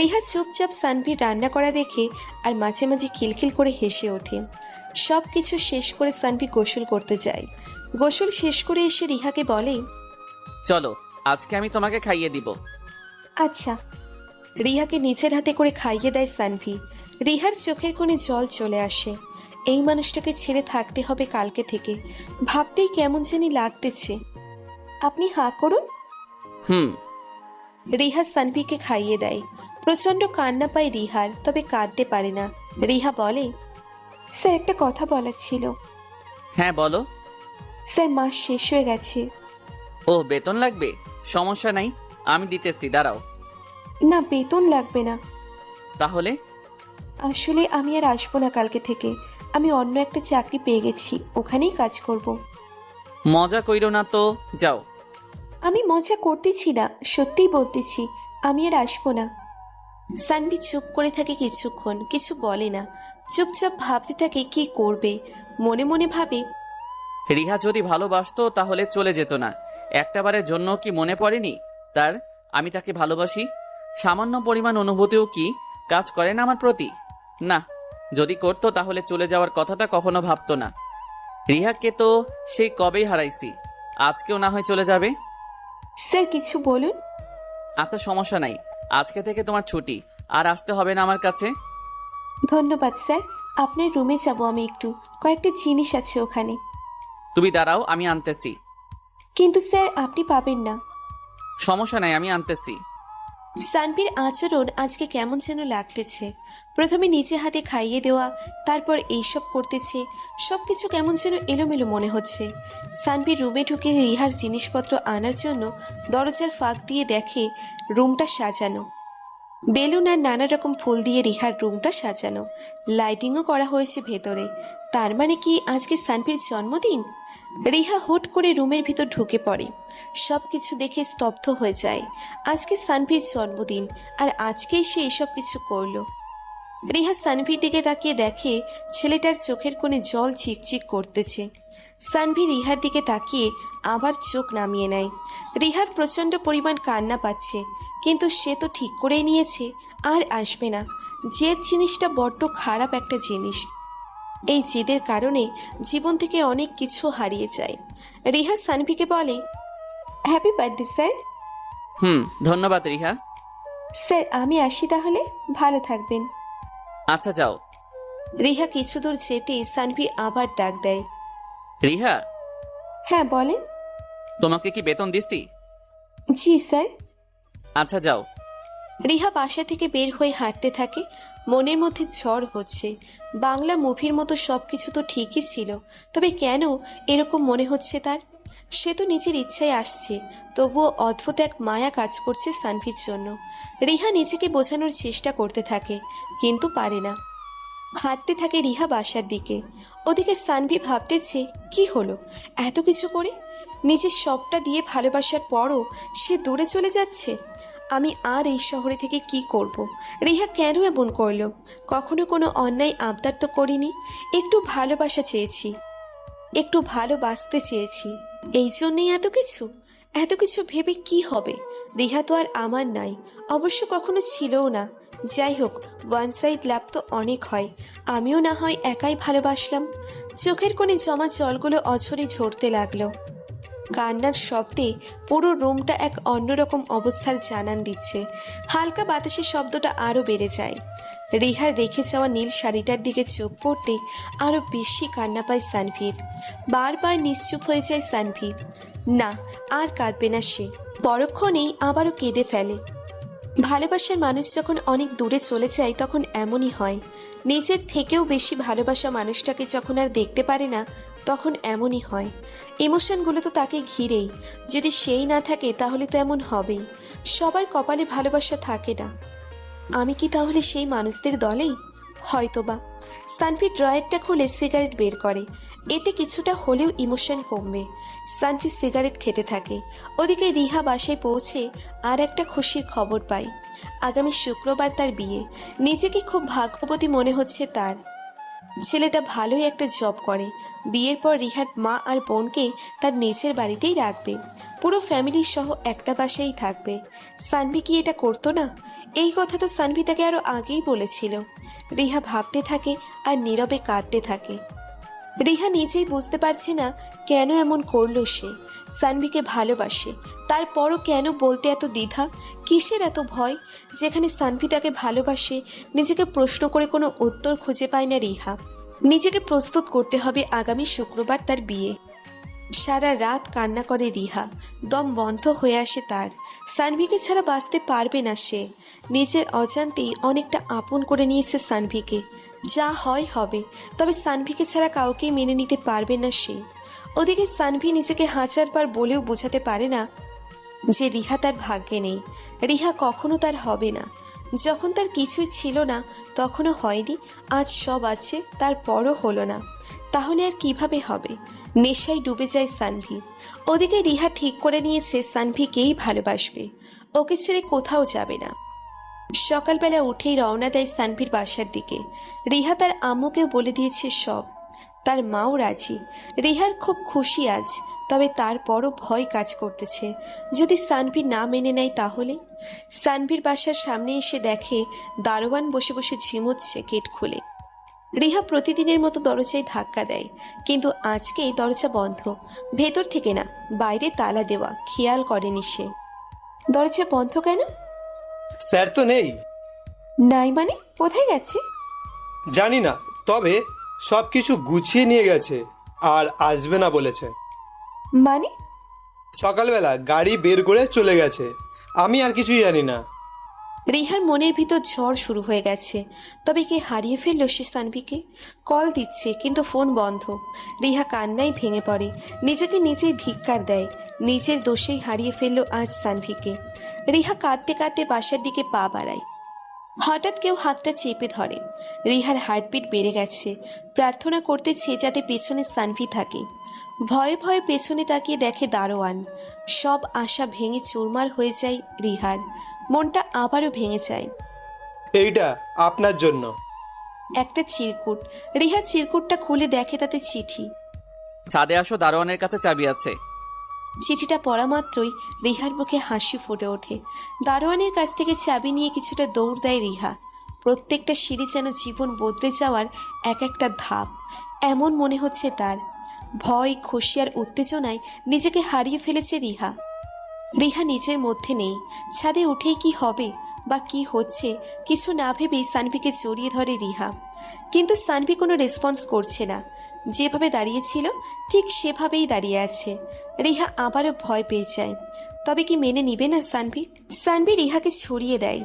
রিহা চুপচাপ সানভির রান্না করা দেখে আর মাঝে মাঝে খিলখিল করে হেসে ওঠে। সব কিছু শেষ করে সানভি গোসল করতে যায়। গোসল শেষ করে এসে রিহাকে বলে, চলো আজকে আমি তোমাকে খাইয়ে দিব। আচ্ছা। রিহাকে নিজের হাতে করে খাইয়ে দেয় সানভি। রিহার চোখের কোণে জল চলে আসে। এই মানুষটাকে ছেড়ে থাকতে হবে কালকে থেকে, ভাবতেই কেমন জানি লাগতেছে। আপনি হাঁ করুন। রিহা সানভিকে খাইয়ে দেয়। প্রচন্ড কান্না পায় রিহার, তবে কাঁদতে পারে না। রিহা বলে, স্যার একটা কথা বলার ছিল। হ্যাঁ বলো। স্যার, মাস শেষ হয়ে গেছে। ও, বেতন লাগবে? সমস্যা নাই, আমি দিতেছি, দাঁড়াও। না, বেতন লাগবে না। তাহলে? আসলে আমি আর আসবো না কালকে থেকে। আমি অন্য একটা চাকরি পেয়ে গেছি, ওখানেই কাজ করব। মজা কইরো না তো, যাও। আমি মজা করতেছি না, সত্যিই বলতেছি, আমি আর আসবো না। সানভি চুপ করে থাকে কিছুক্ষণ, কিছু বলে না। চুপচাপ ভাবতে থাকে কি করবে। মনে মনে ভাবে, রিহা যদি ভালোবাসতো তাহলে চলে যেত না। একটাবারের জন্য কি মনে পড়েনি তার আমি তাকে ভালোবাসি? সামান্য পরিমাণ অনুভূতিও কি কাজ করে না আমার প্রতি? না, যদি করতো তাহলে চলে যাওয়ার কথাটা কখনো ভাবতো না। রিহাকে তো সেই কবেই হারাইছি, আজকেও না হয় চলে যাবে। স্যার কিছু বলুন। আচ্ছা সমস্যা নাই, আজকে থেকে তোমার ছুটি, আর আসতে হবে না আমার কাছে। ধন্যবাদ স্যার, আপনার রুমে যাব আমি একটু, কয়েকটা জিনিস আছে ওখানে। তুমি দাঁড়াও, আমি আনতেছি। কিন্তু স্যার আপনি পাবেন না। সমস্যা নাই, আমি আনতেছি। সানভীর আচরণ আজকে কেমন যেন লাগতেছে। প্রথমে নিজে হাতে খাইয়ে দেওয়া, তারপর এইসব করতেছে, সবকিছু কেমন যেন এলোমেলো মনে হচ্ছে। সানভীর রুমে ঢুকে রিহার জিনিসপত্র আনার জন্য দরজার ফাঁক দিয়ে দেখে রুমটা সাজানো, বেলুন আর নানা রকম ফুল দিয়ে রিহার রুমটা সাজানো, লাইটিংও করা হয়েছে ভেতরে। তার মানে কি আজকে সানভীর জন্মদিন? রিহা হুট করে রুমের ভিতর ঢুকে পড়ে, সবকিছু দেখে স্তব্ধ হয়ে যায়। আজকে সানভীর জন্মদিন, আর আজকেই সে এসব কিছু করলো। রিহা সানভীর দিকে তাকিয়ে দেখে ছেলেটার চোখের কোণে জল চিকচিক করতেছে। সানভী রিহার দিকে তাকিয়ে আবার চোখ নামিয়ে নেয়। রিহার প্রচণ্ড পরিমাণ কান্না পাচ্ছে, কিন্তু সে তো ঠিক করেই নিয়েছে আর আসবে না। জেদ জিনিসটা বড্ড খারাপ একটা জিনিস। এই জেদের কারণে জীবন থেকে অনেক কিছু হারিয়ে যায়। রিহা সানভীকে বলে, হ্যাপি বার্থডে স্যার। ধন্যবাদ রিহা। স্যার আমি আসি তাহলে, ভালো থাকবেন। আচ্ছা যাও। রিহা কিছু দূর যেতেই সানভী আবার ডাক দেয়। রিহা, হ্যাঁ বলেন। তোমাকে কি বেতন দিছি? জি স্যার। আচ্ছা যাও। রিহা বাসা থেকে বের হয়ে হাঁটতে থাকে, মনের মধ্যে ঝড় হচ্ছে। বাংলা মুভির মতো সবকিছু তো ঠিকই ছিল, তবে কেন এরকম মনে হচ্ছে তার? সে তো নিজের ইচ্ছায় আসছে, তবুও অদ্ভুত এক মায়া কাজ করছে সানভীর জন্য। রিহা নিজেকে বোঝানোর চেষ্টা করতে থাকে, কিন্তু পারে না। হাঁটতে থাকে রিহা বাসার দিকে। ওদিকে সানভী ভাবতেছে, কি হলো এত কিছু করে? নিজের সবটা দিয়ে ভালোবাসার পরও সে দূরে চলে যাচ্ছে। আমি আর এই শহরে থেকে কি করব? রিহা কেন এমন করলো? কখনো কোনো অন্যায় আবদার তো করিনি, একটু ভালোবাসা চেয়েছি, একটু ভালোবাসতে চেয়েছি, এই জন্যই এত কিছু। এত কিছু ভেবে কি হবে? রিহা তো আর আমার নাই, অবশ্য কখনো ছিলও না। যাই হোক, ওয়ান সাইড লাভ তো অনেক হয়, আমিও না হয় একাই ভালোবাসলাম। চোখের কোণে জমা জলগুলো অঝরে ঝরতে লাগলো। কান্নার শব্দে পুরো রুমটা এক অন্যরকম অবস্থার জানান দিচ্ছে। হালকা বাতাসের শব্দটা আরো বেড়ে যায়। রিহার রেখে যাওয়া নীল শাড়িটার দিকে চোখ পড়তে আরো বেশি কান্না পায় সানভীর। বারবার নিশ্চুপ হয়ে যায় সানভী। না, আর কাঁদবে না সে, পরক্ষণেই আবারও কেঁদে ফেলে। ভালোবাসার মানুষ যখন অনেক দূরে চলে যায় তখন এমনই হয়। নিজের থেকেও বেশি ভালোবাসা মানুষটাকে যখন আর দেখতে পারে না, তখন এমনই হয়। ইমোশনগুলো তো তাকে ঘিরেই, যদি সেই না থাকে তাহলে তো এমন হবেই। সবার কপালে ভালোবাসা থাকে না। আমি কি তাহলে সেই মানুষদের দলেই? হয়তোবা। সানভি ড্রয়ারটা খুলে সিগারেট বের করে, এতে কিছুটা হলেও ইমোশন কমবে। সানভি সিগারেট খেতে থাকে। ওদিকে রিহা বাসায় পৌঁছে আর একটা খুশির খবর পায়। আগামী শুক্রবার তার বিয়ে। নিজেকে খুব ভাগ্যবতী মনে হচ্ছে তার। ছেলেটা ভালোই একটা জব করে। বিয়ের পর রিহার মা আর বোনকে তার নিজের বাড়িতেই রাখবে, পুরো ফ্যামিলি সহ একটা বাসায় থাকবে। সানভি কি এটা করতো না? এই কথা তো সানভি তাকে আরো আগেই বলেছিল। রিহা ভাবতে থাকে আর নীরবে কাঁদতে থাকে। রিহা নিজেই বুঝতে পারছে না কেন এমন করলো সে। সানভিকে ভালোবাসে, তারপরও কেন বলতে এত দ্বিধা, কিসের এত ভয়? যেখানে সানভি তাকে ভালোবাসে, নিজেকে প্রশ্ন করে কোনো উত্তর খুঁজে পায় না রিহা। নিজেকে প্রস্তুত করতে হবে আগামী শুক্রবার তার বিয়ে। সারা রাত কান্না করে রিহা, দম বন্ধ হয়ে আসে তার। সানভিকে ছাড়া বাঁচতে পারবে না সে। নিজের অজান্তেই অনেকটা আপন করে নিয়েছে সানভিকে। যা হয় হবে, তবে সানভিকে ছাড়া কাউকেই মেনে নিতে পারবে না সে। ওদিকে সানভি নিজেকে হাজারবার বলেও বোঝাতে পারে না যে রিহা তার ভাগ্যে নেই। রিহা কখনো তার হবে না। যখন তার কিছুই ছিল না তখনও হয়নি, আজ সব আছে, তারপরও হলো না। তাহলে আর কিভাবে হবে? নেশায় ডুবে যায় সানভি। ওদিকে রিহা ঠিক করে নিয়েছে সানভিকেই ভালোবাসবে, ওকে ছেড়ে কোথাও যাবে না। সকালবেলা উঠেই রওনা দেয় সানভির বাসার দিকে। রিহা তার আম্মুকেও বলে দিয়েছে সব, তার মাও রাজি। রিহার খুব খুশি আজ, তবে তারপরও ভয় কাজ করতেছে, যদি সানভি না মেনে নেয় তাহলে। সানভির বাসার সামনে এসে দেখে দারোয়ান বসে বসে ঝিমুচ্ছে গেট খুলে। রিহা প্রতিদিনের মতো দরজায় ধাক্কা দেয়, কিন্তু আজকেই দরজা বন্ধ। ভেতর থেকে না, বাইরে তালা দেওয়া, খেয়াল করেনি সে। দরজা বন্ধ কেন? স্যার তো নেই। নাই মানে কোথায় গেছে? জানি না, তবে সব কিছু গুছিয়ে নিয়ে গেছে আর আসবে না বলেছে। মানে? সকালবেলা গাড়ি বের করে চলে গেছে, আমি আর কিছুই জানি না। রিহার মনের ভিতর ঝড় শুরু হয়ে গেছে। তবে কে হারিয়ে ফেললো সে সানভিকে? কল দিচ্ছে কিন্তু ফোন বন্ধ। রিহা কান্নায় ভেঙে পড়ে, নিজেকে নিজেই ধিক্কার দেয়। নিজের দোষেই হারিয়ে ফেললো আজ সানভিকে। রিহা কাঁদতে কাঁদতে বাসার দিকে পা বাড়ায়। হঠাৎ কেউ হাতটা চেপে ধরে। রিহার হার্টবিট বেড়ে গেছে। প্রার্থনা করতেছে যাতে পেছনে সানভি থাকে। ভয়ে ভয়ে পেছনে তাকিয়ে দেখে দারোয়ান। সব আশা ভেঙে চুরমার হয়ে যায় রিহার। মনটা আবারও ভেঙে যায়। এইটা আপনার জন্য। একটা চিরকুট। রিহা চিরকুটটা খুলে দেখে তাতে চিঠি। ছাদে আসো, দারোয়ানের কাছে চাবি আছে। চিঠিটা পড়া মাত্রই রিহার মুখে হাসি ফুটে ওঠে। দারোয়ানের কাছ থেকে চাবি নিয়ে কিছুটা দৌড় দেয় রিহা। প্রত্যেকটা সিঁড়ি যেন জীবন বদলে যাওয়ার এক একটা ধাপ। এমন মনে হচ্ছে তার। ভয়, খুশি আর উত্তেজনায় নিজেকে হারিয়ে ফেলেছে রিহা। রিহা নিজের মধ্যে নেই। ছাদে উঠেই কি হবে বা কি হচ্ছে কিছু না ভেবেই সানভিকে জড়িয়ে ধরে রিহা। কিন্তু সানভি কোনো রেসপন্স করছে না। যেভাবে দাঁড়িয়েছিল ঠিক সেভাবেই দাঁড়িয়ে আছে। রিহা আবারও ভয় পেয়ে যায়। তবে কি মেনে নিবে না সানভি? সানভি রিহাকে ছড়িয়ে দেয়।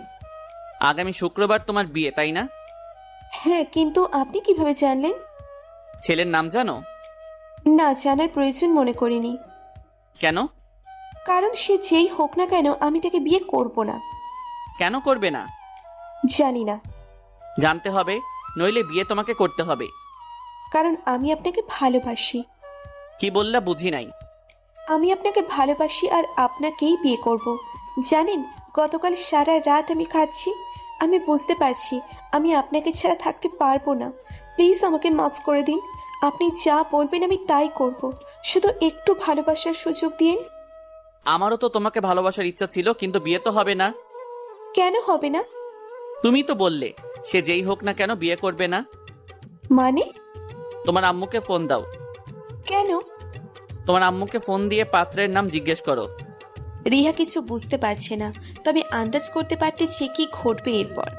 আগামী শুক্রবার তোমার বিয়ে, তাই না? হ্যাঁ, কিন্তু আপনি কিভাবে জানলেন? ছেলের নাম জানো? না, জানার প্রয়োজন মনে করিনি। কেন? কারণ সে যেই হোক না কেন আমি তাকে বিয়ে করব না। কেন করবে না? জানি না। জানতে হবে, নইলে বিয়ে তোমাকে করতে হবে। কারণ আমি আপনাকে ভালোবাসি। কি বললা বুঝি নাই। আমি আপনাকে ভালোবাসি আর আপনাকেই বিয়ে করব। জানেন, গতকাল সারা রাত আমি খাচ্ছি। আমি বুঝতে পারছি আমি আপনাকে ছাড়া থাকতে পারবো না। প্লিজ আমাকে মাফ করে দিন। আপনি যা বলবেন আমি তাই করব। শুধু একটু ভালোবাসার সুযোগ দিন। আমারও তো তোমাকে ভালোবাসার ইচ্ছা ছিল, কিন্তু বিয়ে তো হবে না। কেন হবে না? তুমি তো বললে সে যেই হোক না কেন বিয়ে করবে না। মানে? তোমার আম্মুকে ফোন দাও। কেন? তোমার আম্মুকে ফোন দিয়ে পাত্রের নাম জিজ্ঞেস করো। রিহা কিছু বুঝতে পারছে না, তবে আন্দাজ করতে পারতেছে কি ঘটবে এরপর।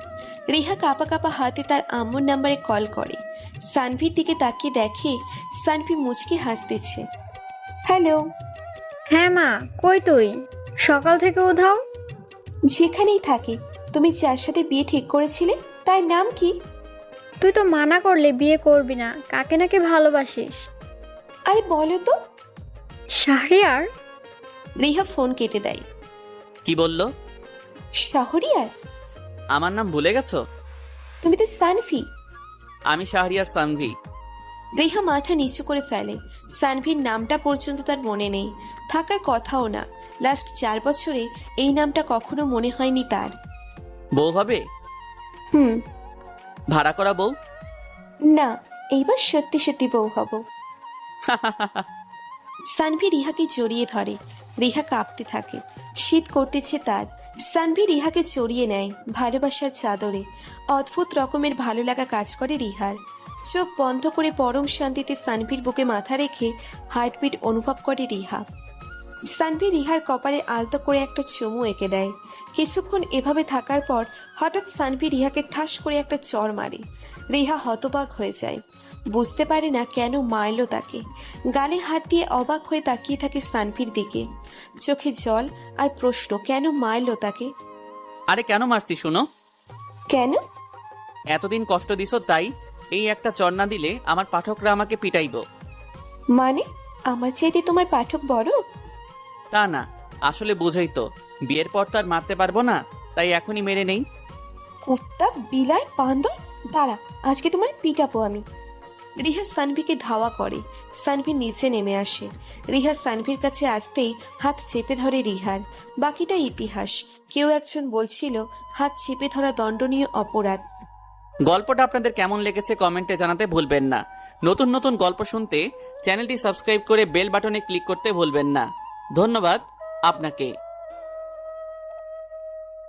রিহা কাঁপা কাঁপা হাতে তার আম্মুর নাম্বারে কল করে। সানভির দিকে তাকিয়ে দেখে সানভি মুচকি হাসতেছে। হ্যালো। হ্যাঁ মা, কই তুই? সকাল থেকে উধাও। যেখানেই থাকে। তুমি যার সাথে বিয়ে ঠিক করেছিলে তার নাম কি? তুই তো মানা করলে বিয়ে করবি না। কাকে নাকি ভালোবাসিস? আরে বলো তো। শাহরিয়ার। রিহা ফোন কেটে দেয়। কি বললো? শাহরিয়ার? আমার নাম ভুলে গেছো? তুমি তো সানভি। আমি শাহরিয়ার সানভি। রিহা মাথা নিচু করে ফেলে। সানভির নামটা পর্যন্ত তার মনে নেই, থাকার কথাও না। লাস্ট 4 বছরে এই নামটা কখনো মনে হয়নি তার। বউ হবে? হুম। ভাড়া করা বউ? না, এইবার সত্যি সত্যি বউ হব। সানভি রিহাকে জড়িয়ে ধরে। রিহা কাঁপতে থাকে। শীত করতেছে তার। সানভি রিহাকে জড়িয়ে নেয় ভালোবাসার চাদরে। অদ্ভুত রকমের ভালো লাগা কাজ করে রিহার। চোখ বন্ধ করে পরম শান্তিতে সানভির বুকে মাথা রেখে হার্টবিট অনুভব করে রিহা। সানভি রিহার কপালে আলতো করে একটা চুমু এঁকে দেয়। কিছুক্ষণ এভাবে থাকার পর হঠাৎ সানভি রিহাকে ঠাস করে একটা চড় মারে। রিহা হতবাক হয়ে যায়। বুঝতে পারে না কেন মারল তাকে। গালে হাত দিয়ে অবাক হয়ে তাকিয়ে থাকে সানভির দিকে। চোখে জল আর প্রশ্ন, কেন মারল তাকে? আরে কেন মারছি শুনো। কেন? এতদিন কষ্ট দিছো তাই। এই একটা চর না দিলে আমার পাঠকরা আমাকে পিটাইবো। মানে? আমার চাইতে তোমার পাঠক বড়? তা না, আসলে বুঝেই তো, বিয়ের পর তো আর মারতে পারবো না, তাই এখনই মেরে নেই। কুত্তা, বিলাই, বান্দর, দাঁড়া, আজকে তোমার পিটাবো আমি। রিহা সানভিকে ধাওয়া করে। সানভি নিচে নেমে আসে। রিহা সানভির কাছে আসতেই হাত চেপে ধরে রিহার। বাকিটা ইতিহাস। কেউ একজন বলছিল হাত চেপে ধরা দণ্ডনীয় অপরাধ। গল্পটা আপনাদের কেমন লেগেছে কমেন্টে জানাতে ভুলবেন না। নতুন নতুন গল্প শুনতে চ্যানেলটি সাবস্ক্রাইব করে বেল বাটনে ক্লিক করতে ভুলবেন না। ধন্যবাদ আপনাকে।